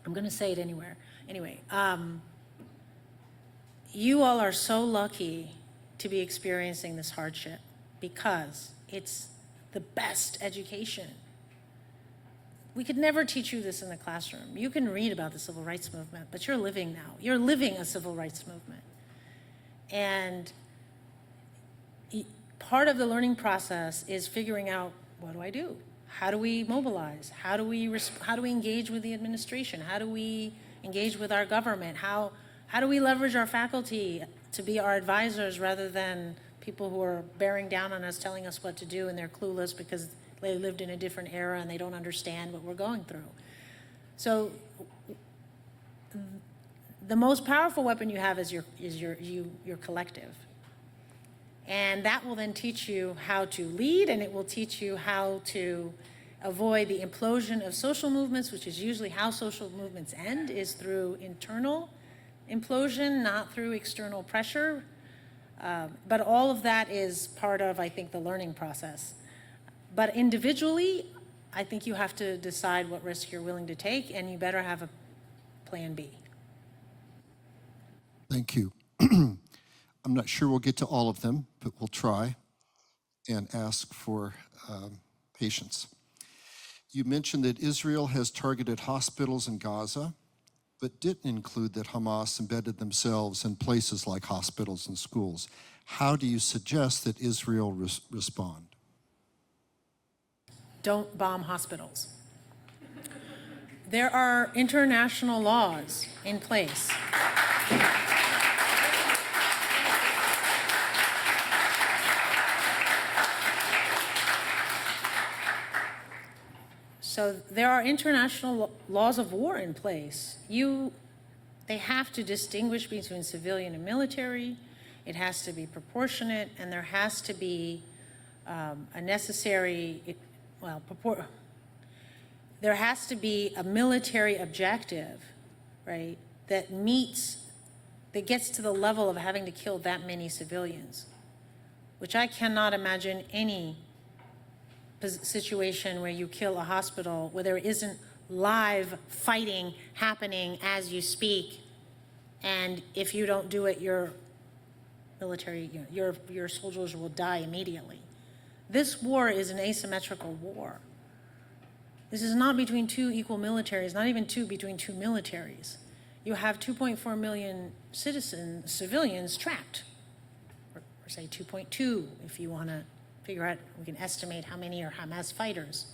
I'm going to say it anyway. You all are so lucky to be experiencing this hardship because it's the best education. We could never teach you this in the classroom. You can read about the civil rights movement, but you're living now. You're living a civil rights movement. And part of the learning process is figuring out, what do I do? How do we mobilize? How do we engage with the administration? How do we engage with our government? How do we leverage our faculty to be our advisors rather than people who are bearing down on us, telling us what to do, and they're clueless because they lived in a different era and they don't understand what we're going through? So the most powerful weapon you have is your collective. And that will then teach you how to lead, and it will teach you how to avoid the implosion of social movements, which is usually how social movements end, is through internal implosion, not through external pressure. But all of that is part of, I think, the learning process. But individually, I think you have to decide what risk you're willing to take, and you better have a plan B. Thank you. I'm not sure we'll get to all of them, but we'll try and ask for patience. You mentioned that Israel has targeted hospitals in Gaza, but didn't include that Hamas embedded themselves in places like hospitals and schools. How do you suggest that Israel respond? Don't bomb hospitals. There are international laws in place. So there are international laws of war in place. They have to distinguish between civilian and military. It has to be proportionate, and there has to be there has to be a military objective, right, that gets to the level of having to kill that many civilians, which I cannot imagine any situation where you kill a hospital where there isn't live fighting happening as you speak, and if you don't do it, your military, your soldiers will die immediately. This war is an asymmetrical war. This is not between two equal militaries, not even between two militaries. You have 2.4 million civilians trapped, or say 2.2 if you want to figure out, we can estimate how many are Hamas fighters.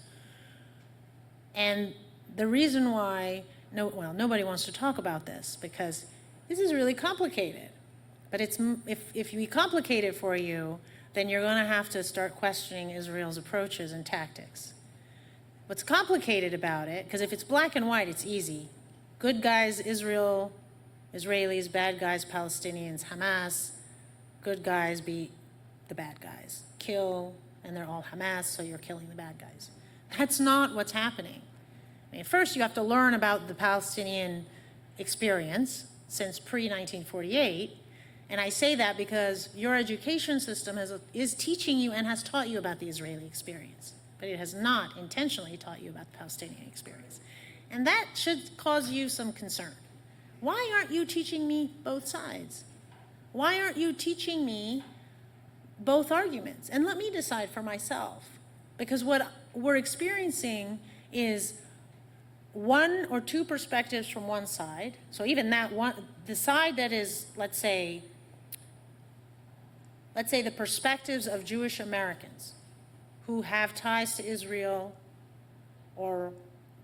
And the reason why, nobody wants to talk about this because this is really complicated. But if we complicate it for you, then you're going to have to start questioning Israel's approaches and tactics. What's complicated about it, because if it's black and white, it's easy. Good guys, Israel, Israelis, bad guys, Palestinians, Hamas. Good guys beat the bad guys. Kill, and they're all Hamas, so you're killing the bad guys. That's not what's happening. I mean, first you have to learn about the Palestinian experience since pre-1948, and I say that because your education system is teaching you and has taught you about the Israeli experience, but it has not intentionally taught you about the Palestinian experience. And that should cause you some concern. Why aren't you teaching me both sides? Why aren't you teaching me both arguments? And let me decide for myself, because what we're experiencing is one or two perspectives from one side. So even that one, the side that is, let's say the perspectives of Jewish Americans who have ties to Israel or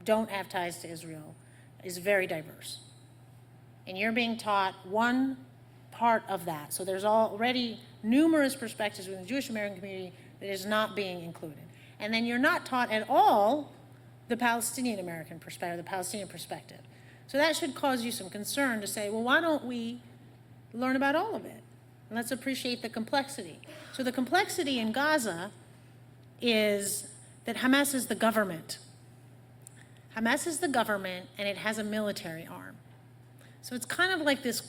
don't have ties to Israel is very diverse. And you're being taught one part of that. So there's already numerous perspectives within the Jewish American community that is not being included. And then you're not taught at all the Palestinian American perspective, the Palestinian perspective. So that should cause you some concern to say, well, why don't we learn about all of it? And let's appreciate the complexity. So the complexity in Gaza is that Hamas is the government. Hamas is the government, and it has a military arm. So it's kind of like this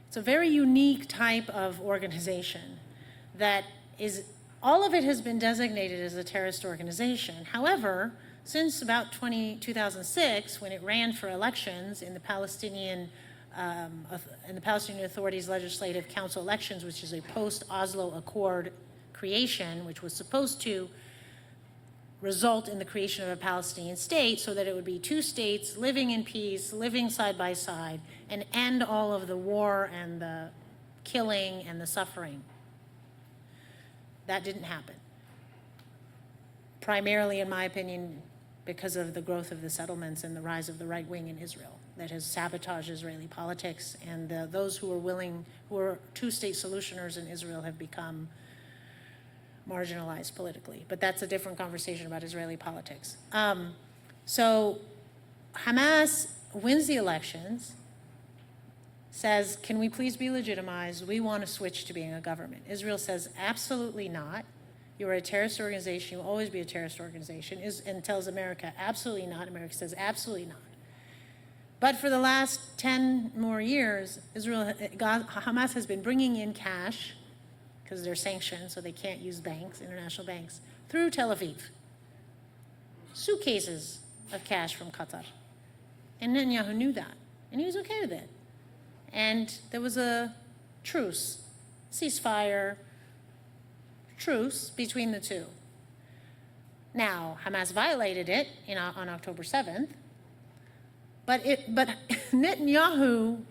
it's a very unique type of organization that is, all of it has been designated as a terrorist organization. However, since about 2006, when it ran for elections in the Palestinian Authority's Legislative Council elections, which is a post-Oslo Accord creation, which was supposed to result in the creation of a Palestinian state so that it would be two states living in peace, living side by side, and end all of the war and the killing and the suffering. That didn't happen. Primarily, in my opinion, because of the growth of the settlements and the rise of the right wing in Israel that has sabotaged Israeli politics, and those who are two-state solutioners in Israel have become marginalized politically. But that's a different conversation about Israeli politics. So Hamas wins the elections, says, can we please be legitimized? We want to switch to being a government. Israel says, absolutely not. You're a terrorist organization. You'll always be a terrorist organization. And tells America, absolutely not. America says, absolutely not. But for the last 10 more years, Hamas has been bringing in cash, because they're sanctioned, so they can't use banks, international banks, through Tel Aviv. Suitcases of cash from Qatar. And Netanyahu knew that, and he was okay with it. And there was a truce, ceasefire, truce between the two. Now, Hamas violated it on October 7th, but Netanyahu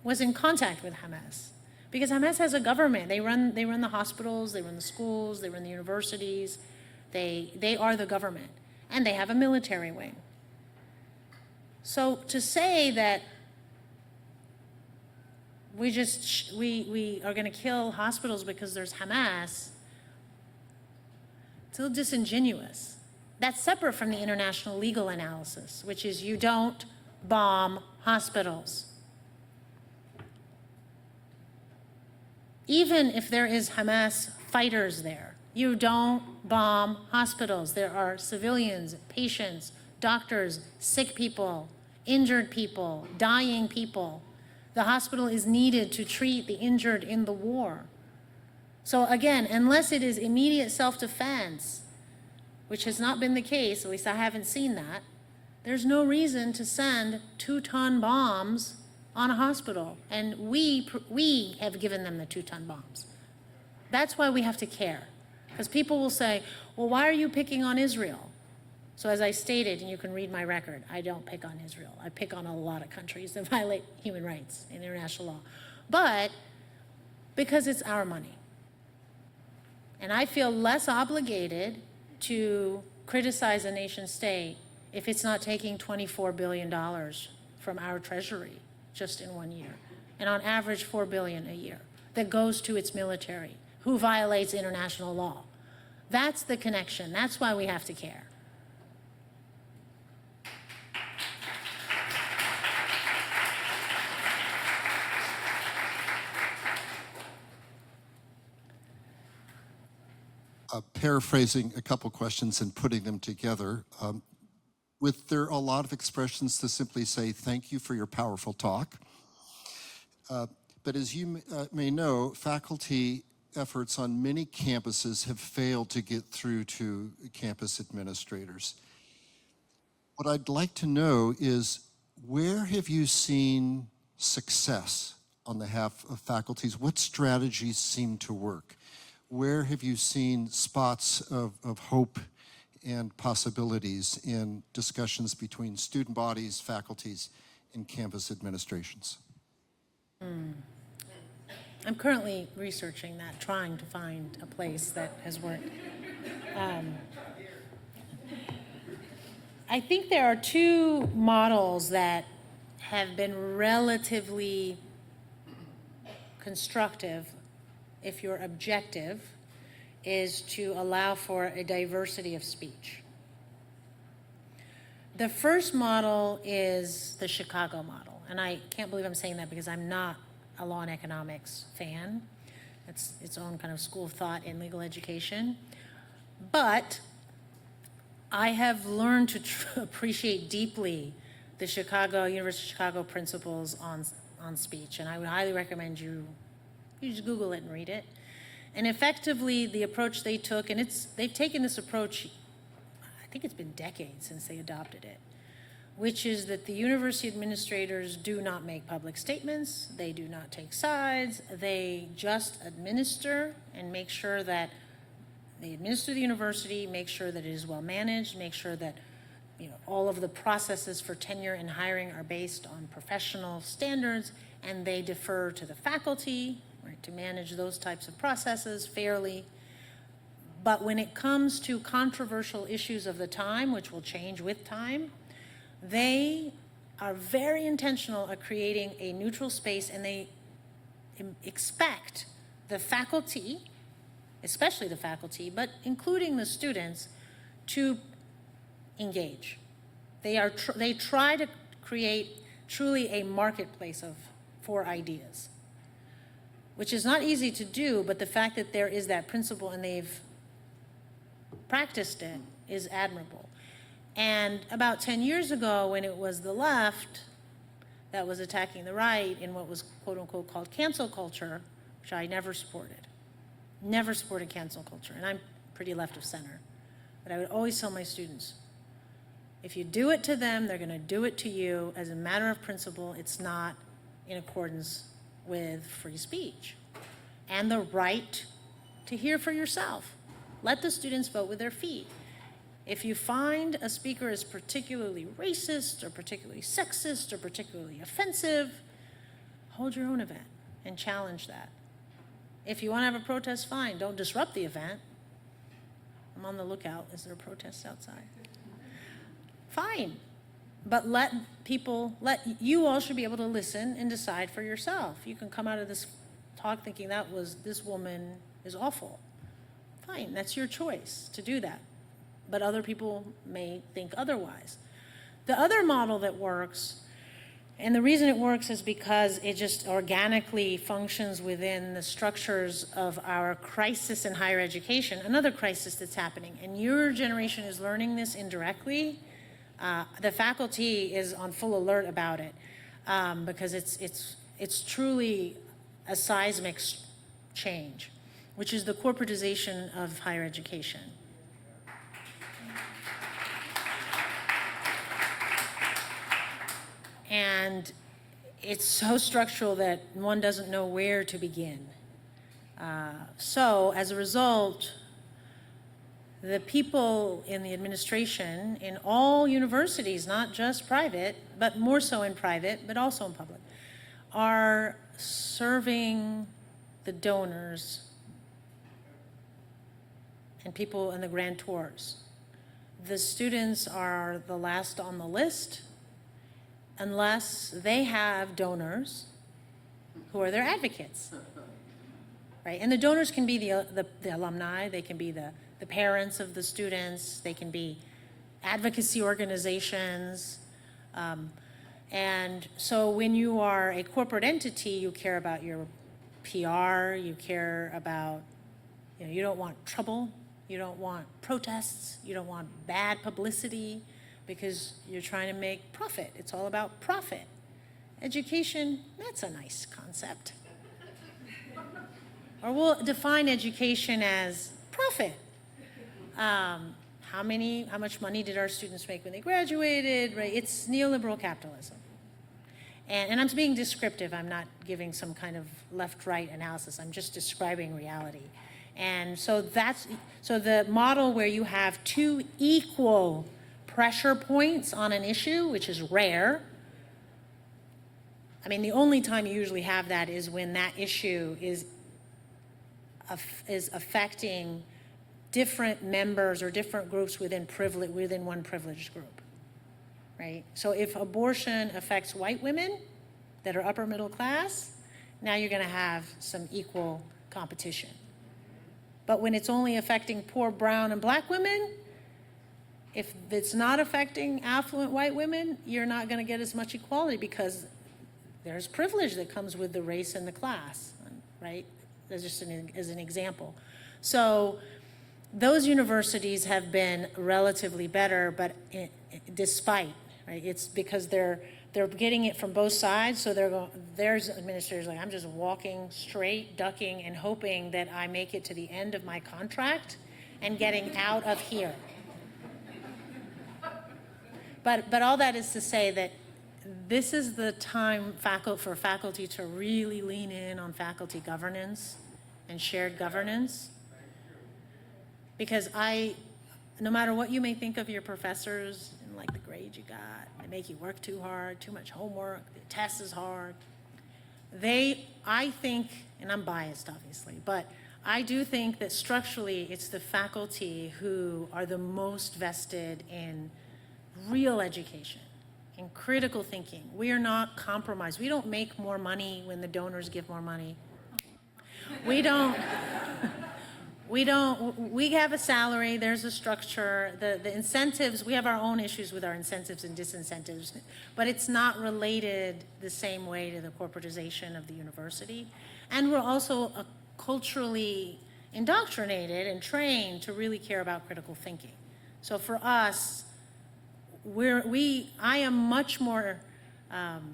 was in contact with Hamas. Because Hamas has a government. They run the hospitals, they run the schools, they run the universities. They are the government. And they have a military wing. So to say that we are going to kill hospitals because there's Hamas, it's a little disingenuous. That's separate from the international legal analysis, which is you don't bomb hospitals. Even if there is Hamas fighters there, you don't bomb hospitals. There are civilians, patients, doctors, sick people, injured people, dying people. The hospital is needed to treat the injured in the war. So again, unless it is immediate self-defense, which has not been the case, at least I haven't seen that, there's no reason to send 2-ton bombs on a hospital, and we have given them the 2-ton bombs. That's why we have to care, because people will say, well, why are you picking on Israel? So as I stated, and you can read my record, I don't pick on Israel. I pick on a lot of countries that violate human rights and international law, but because it's our money. And I feel less obligated to criticize a nation state if it's not taking $24 billion from our treasury just in 1 year, and on average $4 billion a year that goes to its military, who violates international law. That's the connection. That's why we have to care. Paraphrasing a couple questions and putting them together, there a lot of expressions to simply say thank you for your powerful talk. But as you may know, faculty efforts on many campuses have failed to get through to campus administrators. What I'd like to know is, where have you seen success on behalf of faculties? What strategies seem to work? Where have you seen spots of hope and possibilities in discussions between student bodies, faculties, and campus administrations? I'm currently researching that, trying to find a place that has worked. I think there are two models that have been relatively constructive, if your objective is to allow for a diversity of speech. The first model is the Chicago model, and I can't believe I'm saying that because I'm not a law and economics fan. It's its own kind of school of thought in legal education. But I have learned to appreciate deeply the University of Chicago principles on speech, and I would highly recommend you just Google it and read it. And effectively, the approach they took, and they've taken this approach, I think it's been decades since they adopted it, which is that the university administrators do not make public statements, they do not take sides, they just administer and make sure that they administer the university, make sure that it is well managed, make sure that all of the processes for tenure and hiring are based on professional standards, and they defer to the faculty, right, to manage those types of processes fairly. But when it comes to controversial issues of the time, which will change with time, they are very intentional at creating a neutral space, and they expect the faculty, especially the faculty, but including the students, to engage. They try to create truly a marketplace for ideas, which is not easy to do, but the fact that there is that principle and they've practiced it is admirable. And about 10 years ago, when it was the left that was attacking the right in what was quote unquote called cancel culture, which I never supported cancel culture, and I'm pretty left of center. But I would always tell my students, if you do it to them, they're gonna do it to you. As a matter of principle, it's not in accordance with free speech and the right to hear for yourself. Let the students vote with their feet. If you find a speaker is particularly racist or particularly sexist or particularly offensive, hold your own event and challenge that. If you want to have a protest, fine, don't disrupt the event. I'm on the lookout. Is there a protest outside? Fine, but you all should be able to listen and decide for yourself. You can come out of this talk thinking this woman is awful. Fine, that's your choice to do that. But other people may think otherwise. The other model that works, and the reason it works is because it just organically functions within the structures of our crisis in higher education, another crisis that's happening. And your generation is learning this indirectly. The faculty is on full alert about it because it's truly a seismic change, which is the corporatization of higher education. And it's so structural that one doesn't know where to begin. So as a result, the people in the administration in all universities, not just private, but more so in private, but also in public, are serving the donors and people and the grantors. The students are the last on the list unless they have donors who are their advocates. right? And the donors can be the alumni, they can be the parents of the students, they can be advocacy organizations. And so when you are a corporate entity, you care about your PR, you care about, you don't want trouble, you don't want protests, you don't want bad publicity, because you're trying to make profit. It's all about profit. Education, that's a nice concept. Or we'll define education as profit. How much money did our students make when they graduated, right? It's neoliberal capitalism. And I'm being descriptive, I'm not giving some kind of left-right analysis, I'm just describing reality. And so the model where you have two equal pressure points on an issue, which is rare. I mean, the only time you usually have that is when that issue is affecting different members or different groups within one privileged group, right? So if abortion affects white women that are upper middle class, now you're going to have some equal competition. But when it's only affecting poor brown and black women, if it's not affecting affluent white women, you're not going to get as much equality because there's privilege that comes with the race and the class, right? That's just as an example. So those universities have been relatively better, but despite, right? It's because they're getting it from both sides. So there's administrators like, I'm just walking straight, ducking, and hoping that I make it to the end of my contract and getting out of here. But all that is to say that this is the time for faculty to really lean in on faculty governance and shared governance. Because no matter what you may think of your professors and like the grades you got, they make you work too hard, too much homework, the test is hard. I think, and I'm biased obviously, but I do think that structurally it's the faculty who are the most vested in real education, in critical thinking. We are not compromised. We don't make more money when the donors give more money. We have a salary, there's a structure, the incentives, we have our own issues with our incentives and disincentives, but it's not related the same way to the corporatization of the university. And we're also culturally indoctrinated and trained to really care about critical thinking. So for us, I am much more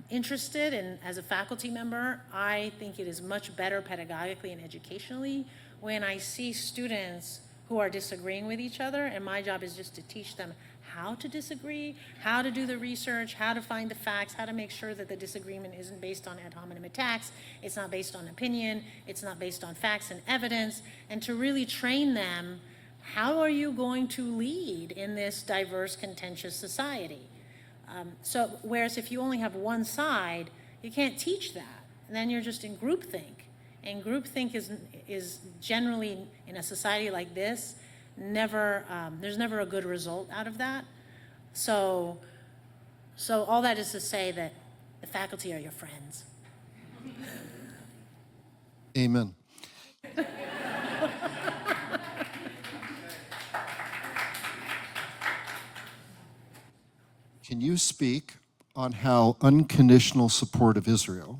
interested in, as a faculty member, I think it is much better pedagogically and educationally when I see students who are disagreeing with each other, and my job is just to teach them how to disagree, how to do the research, how to find the facts, how to make sure that the disagreement isn't based on ad hominem attacks, it's not based on opinion, it's not based on facts and evidence, and to really train them, how are you going to lead in this diverse, contentious society? So whereas if you only have one side, you can't teach that. And then you're just in groupthink. And groupthink is generally, in a society like this, there's never a good result out of that. So all that is to say that the faculty are your friends. Amen. Can you speak on how unconditional support of Israel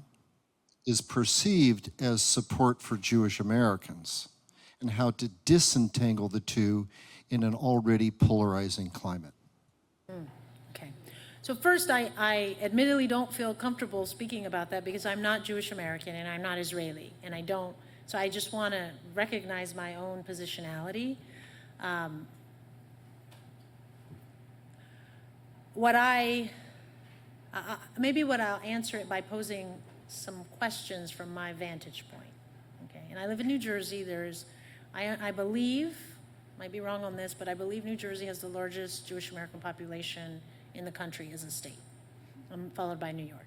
is perceived as support for Jewish Americans, and how to disentangle the two in an already polarizing climate? Okay. So first, I admittedly don't feel comfortable speaking about that because I'm not Jewish American and I'm not Israeli, and so I just want to recognize my own positionality. Maybe I'll answer it by posing some questions from my vantage point. Okay, and I live in New Jersey. I believe, might be wrong on this, but I believe New Jersey has the largest Jewish American population in the country as a state, followed by New York.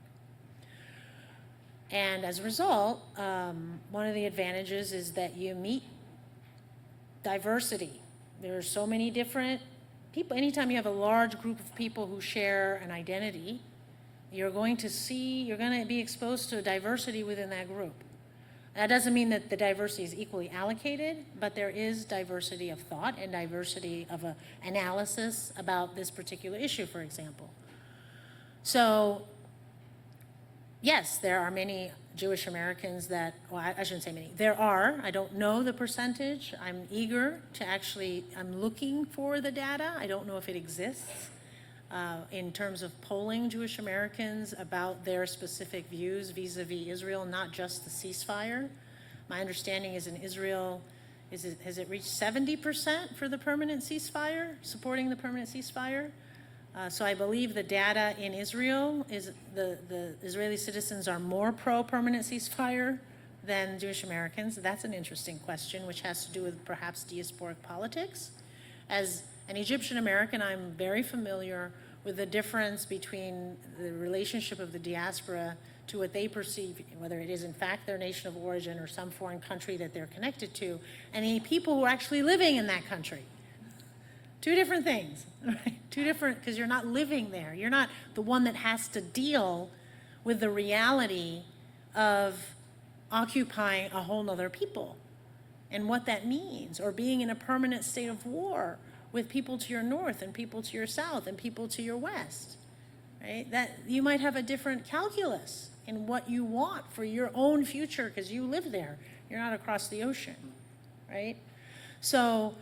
And as a result, one of the advantages is that you meet diversity. There are so many different people. Anytime you have a large group of people who share an identity, you're going to be exposed to diversity within that group. That doesn't mean that the diversity is equally allocated, but there is diversity of thought and diversity of analysis about this particular issue, for example. So, yes, there are many Jewish Americans that, well, I shouldn't say many. There are, I don't know the percentage. I'm eager to I'm looking for the data. I don't know if it exists in terms of polling Jewish Americans about their specific views vis-a-vis Israel, not just the ceasefire. My understanding is in Israel, has it reached 70% for the permanent ceasefire, supporting the permanent ceasefire? So I believe the data in Israel is the Israeli citizens are more pro-permanent ceasefire than Jewish Americans. That's an interesting question, which has to do with perhaps diasporic politics. As an Egyptian American, I'm very familiar with the difference between the relationship of the diaspora to what they perceive, whether it is in fact their nation of origin or some foreign country that they're connected to, and the people who are actually living in that country. Two different things, right? Two different, because you're not living there. You're not the one that has to deal with the reality of occupying a whole nother people and what that means, or being in a permanent state of war with people to your north and people to your south and people to your west, right? That you might have a different calculus in what you want for your own future because you live there. You're not across the ocean, right? So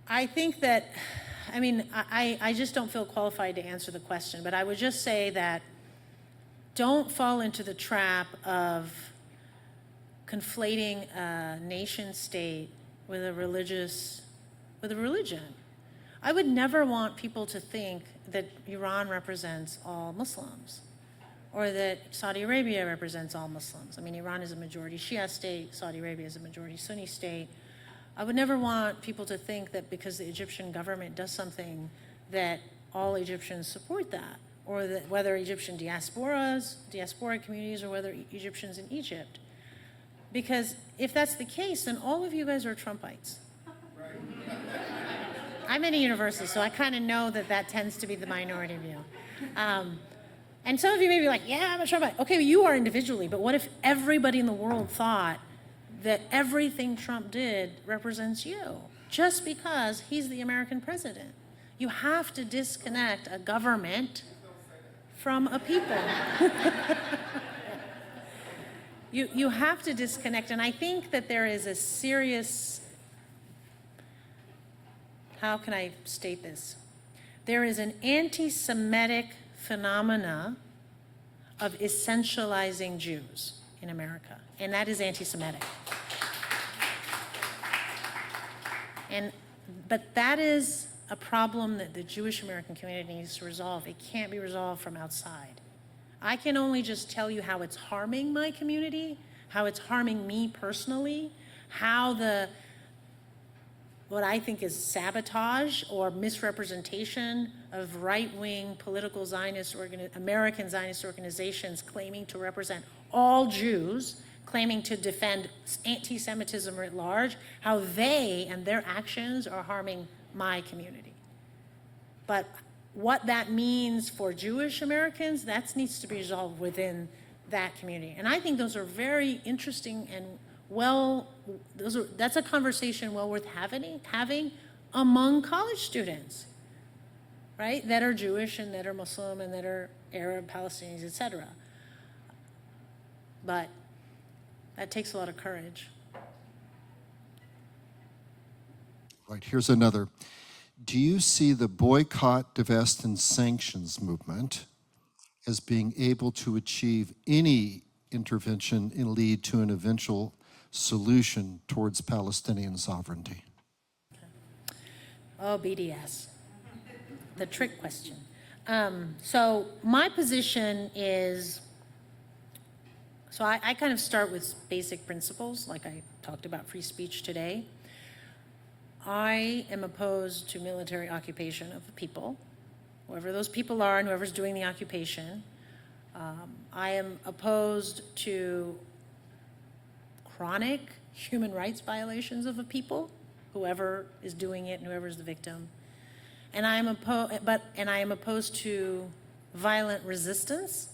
I think that, I just don't feel qualified to answer the question, but I would just say that don't fall into the trap of conflating a nation state with a religion. I would never want people to think that Iran represents all Muslims or that Saudi Arabia represents all Muslims. Iran is a majority Shia state, Saudi Arabia is a majority Sunni state. I would never want people to think that because the Egyptian government does something that all Egyptians support that, or that whether Egyptian diasporic communities, or whether Egyptians in Egypt. Because if that's the case, then all of you guys are Trumpites. I'm in a university, so I kind of know that tends to be the minority view. And some of you may be like, yeah, I'm a Trumpite. Okay, you are individually, but what if everybody in the world thought that everything Trump did represents you, just because he's the American president? You have to disconnect a government from a people. You have to disconnect, and I think that there is a serious, how can I state this? There is an anti-Semitic phenomena of essentializing Jews in America, and that is anti-Semitic. But that is a problem that the Jewish American community needs to resolve. It can't be resolved from outside. I can only just tell you how it's harming my community, how it's harming me personally, how what I think is sabotage or misrepresentation of right-wing political American Zionist organizations claiming to represent all Jews, claiming to defend anti-Semitism writ large, how they and their actions are harming my community. But what that means for Jewish Americans, that needs to be resolved within that community. And I think those are very interesting and that's a conversation well worth having among college students, right? That are Jewish and that are Muslim and that are Arab, Palestinians, etc. But that takes a lot of courage. Right, here's another. Do you see the boycott, divest, and sanctions movement as being able to achieve any intervention and lead to an eventual solution towards Palestinian sovereignty? Oh, BDS, the trick question. So my position is, I kind of start with basic principles, like I talked about free speech today. I am opposed to military occupation of the people, whoever those people are and whoever's doing the occupation. I am opposed to chronic human rights violations of the people, whoever is doing it and whoever is the victim. And I am opposed to violent resistance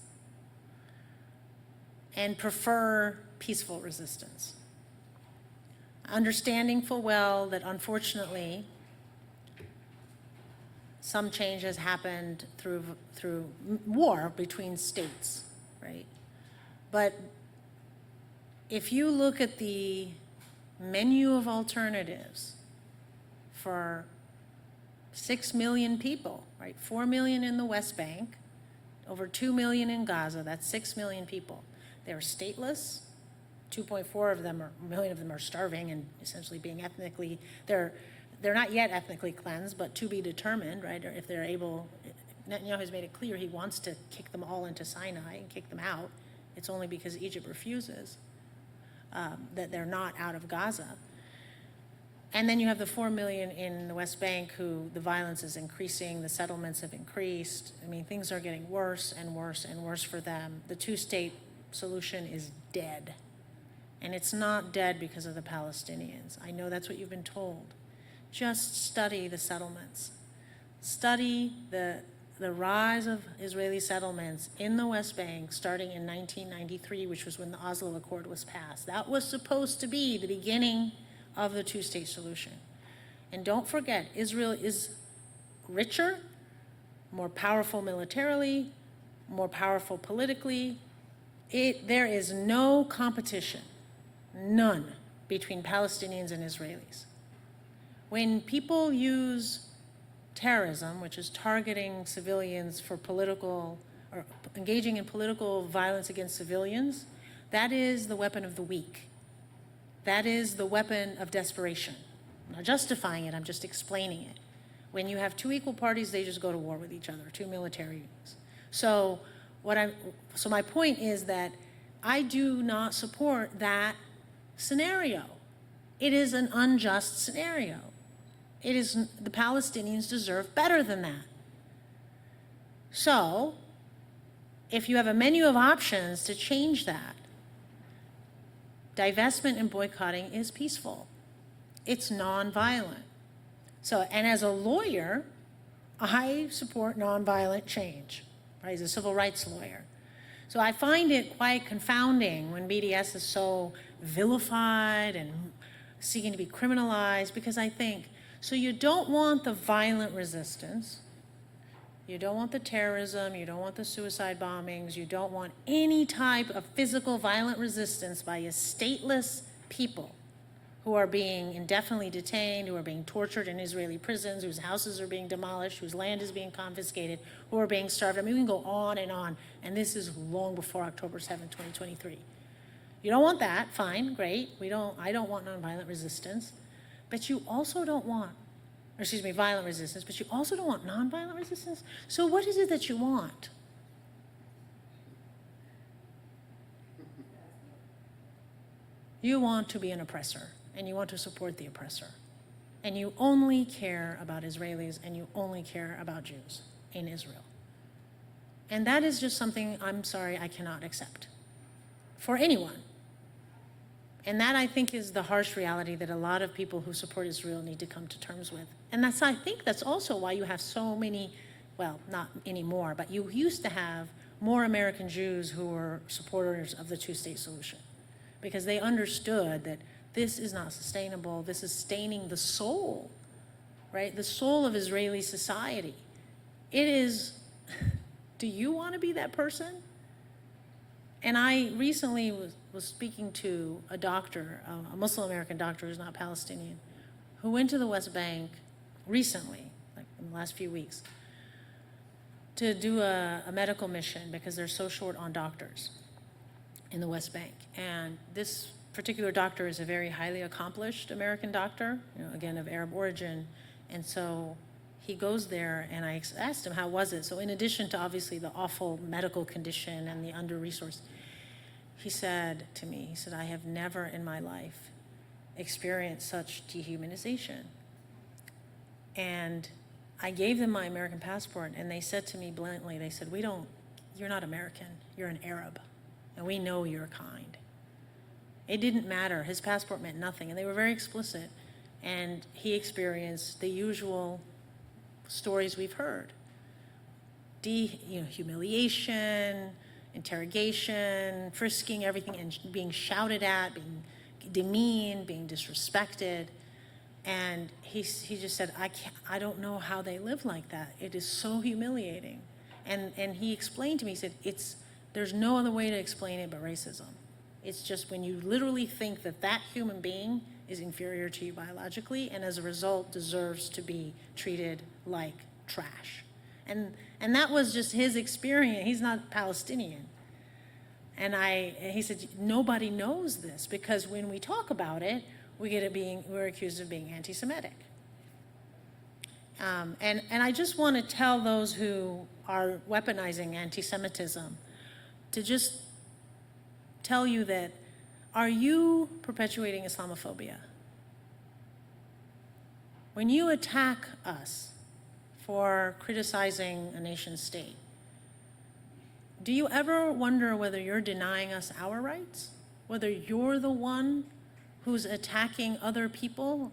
and prefer peaceful resistance, understanding full well that unfortunately some change has happened through war between states, right? But if you look at the menu of alternatives for 6 million people, right? 4 million in the West Bank, over 2 million in Gaza, that's 6 million people. They're stateless. 2.4 million of them are starving and essentially being ethnically, they're not yet ethnically cleansed, but to be determined, right? Or if they're able, Netanyahu has made it clear he wants to kick them all into Sinai and kick them out. It's only because Egypt refuses that they're not out of Gaza. And then you have the 4 million in the West Bank who the violence is increasing, the settlements have increased. I mean, things are getting worse and worse and worse for them. The two-state solution is dead. And it's not dead because of the Palestinians. I know that's what you've been told. Just study the settlements. Study the rise of Israeli settlements in the West Bank starting in 1993, which was when the Oslo Accord was passed. That was supposed to be the beginning of the two-state solution. And don't forget, Israel is richer, more powerful militarily, more powerful politically. There is no competition, none, between Palestinians and Israelis. When people use terrorism, which is targeting civilians for political, or engaging in political violence against civilians, that is the weapon of the weak. That is the weapon of desperation. I'm not justifying it, I'm just explaining it. When you have two equal parties, they just go to war with each other, two military units. So my point is that I do not support that scenario. It is an unjust scenario. The Palestinians deserve better than that. So, if you have a menu of options to change that, divestment and boycotting is peaceful. It's nonviolent. So, and as a lawyer, I support nonviolent change, right? As a civil rights lawyer. So I find it quite confounding when BDS is so vilified and seeking to be criminalized, because I think, so you don't want the violent resistance, you don't want the terrorism, you don't want the suicide bombings, you don't want any type of physical violent resistance by a stateless people who are being indefinitely detained, who are being tortured in Israeli prisons, whose houses are being demolished, whose land is being confiscated, who are being starved. I mean, we can go on, and this is long before October 7, 2023. You don't want that, fine, great. I don't want nonviolent resistance, but you also don't want, violent resistance, but you also don't want nonviolent resistance. So what is it that you want? You want to be an oppressor, and you want to support the oppressor. And you only care about Israelis, and you only care about Jews in Israel. And that is just something, I'm sorry, I cannot accept for anyone. And that, I think, is the harsh reality that a lot of people who support Israel need to come to terms with. And I think that's also why you have so many, well, not anymore, but you used to have more American Jews who were supporters of the two-state solution, because they understood that this is not sustainable. This is staining the soul, right? The soul of Israeli society. It is, do you want to be that person? And I recently was speaking to a doctor, a Muslim American doctor who's not Palestinian, who went to the West Bank recently, like in the last few weeks, to do a medical mission because they're so short on doctors in the West Bank. And this particular doctor is a very highly accomplished American doctor, again, of Arab origin. And so he goes there, and I asked him, how was it? So in addition to obviously the awful medical condition and the under-resourced, he said to me, he said, I have never in my life experienced such dehumanization. And I gave them my American passport, and they said to me bluntly, they said, you're not American, you're an Arab, and we know you're kind. It didn't matter, his passport meant nothing, and they were very explicit, and he experienced the usual stories we've heard. Humiliation, interrogation, frisking, everything, and being shouted at, being demeaned, being disrespected. And he just said, I don't know how they live like that. It is so humiliating. And he explained to me, he said, there's no other way to explain it but racism. It's just when you literally think that that human being is inferior to you biologically, and as a result deserves to be treated like trash. And that was just his experience. He's not Palestinian. And he said, nobody knows this, because when we talk about it, we're accused of being anti-Semitic. And I just want to tell those who are weaponizing anti-Semitism to just tell you that, are you perpetuating Islamophobia? When you attack us for criticizing a nation state, do you ever wonder whether you're denying us our rights? Whether you're the one who's attacking other people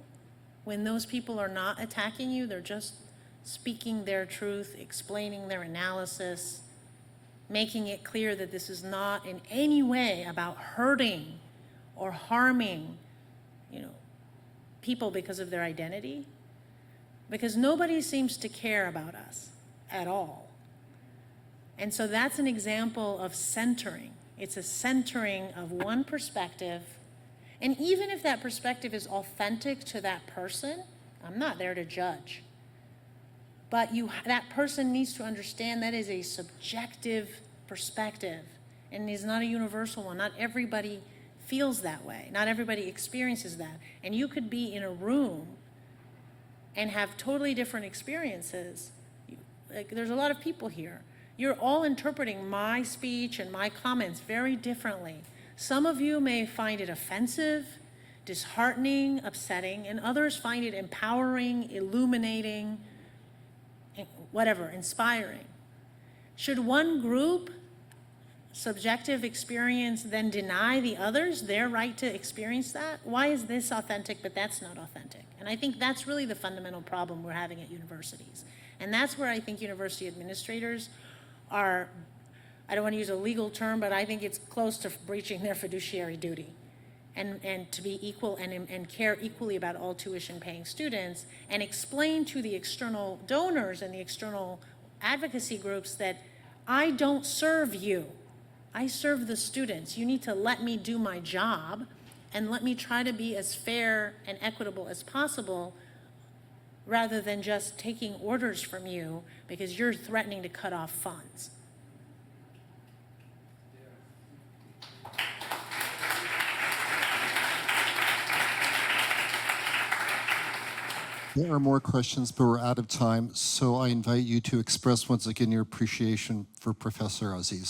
when those people are not attacking you, they're just speaking their truth, explaining their analysis, making it clear that this is not in any way about hurting or harming, people because of their identity? Because nobody seems to care about us at all. And so that's an example of centering. It's a centering of one perspective. And even if that perspective is authentic to that person, I'm not there to judge. But that person needs to understand that is a subjective perspective, and is not a universal one. Not everybody feels that way. Not everybody experiences that. And you could be in a room and have totally different experiences. Like, there's a lot of people here. You're all interpreting my speech and my comments very differently. Some of you may find it offensive, disheartening, upsetting, and others find it empowering, illuminating, whatever, inspiring. Should one group subjective experience then deny the others their right to experience that? Why is this authentic but that's not authentic? And I think that's really the fundamental problem we're having at universities. And that's where I think university administrators are, I don't want to use a legal term, but I think it's close to breaching their fiduciary duty. And to be equal and care equally about all tuition paying students, and explain to the external donors and the external advocacy groups that I don't serve you. I serve the students. You need to let me do my job and let me try to be as fair and equitable as possible, rather than just taking orders from you because you're threatening to cut off funds. There are more questions, but we're out of time, so I invite you to express once again your appreciation for Professor Aziz.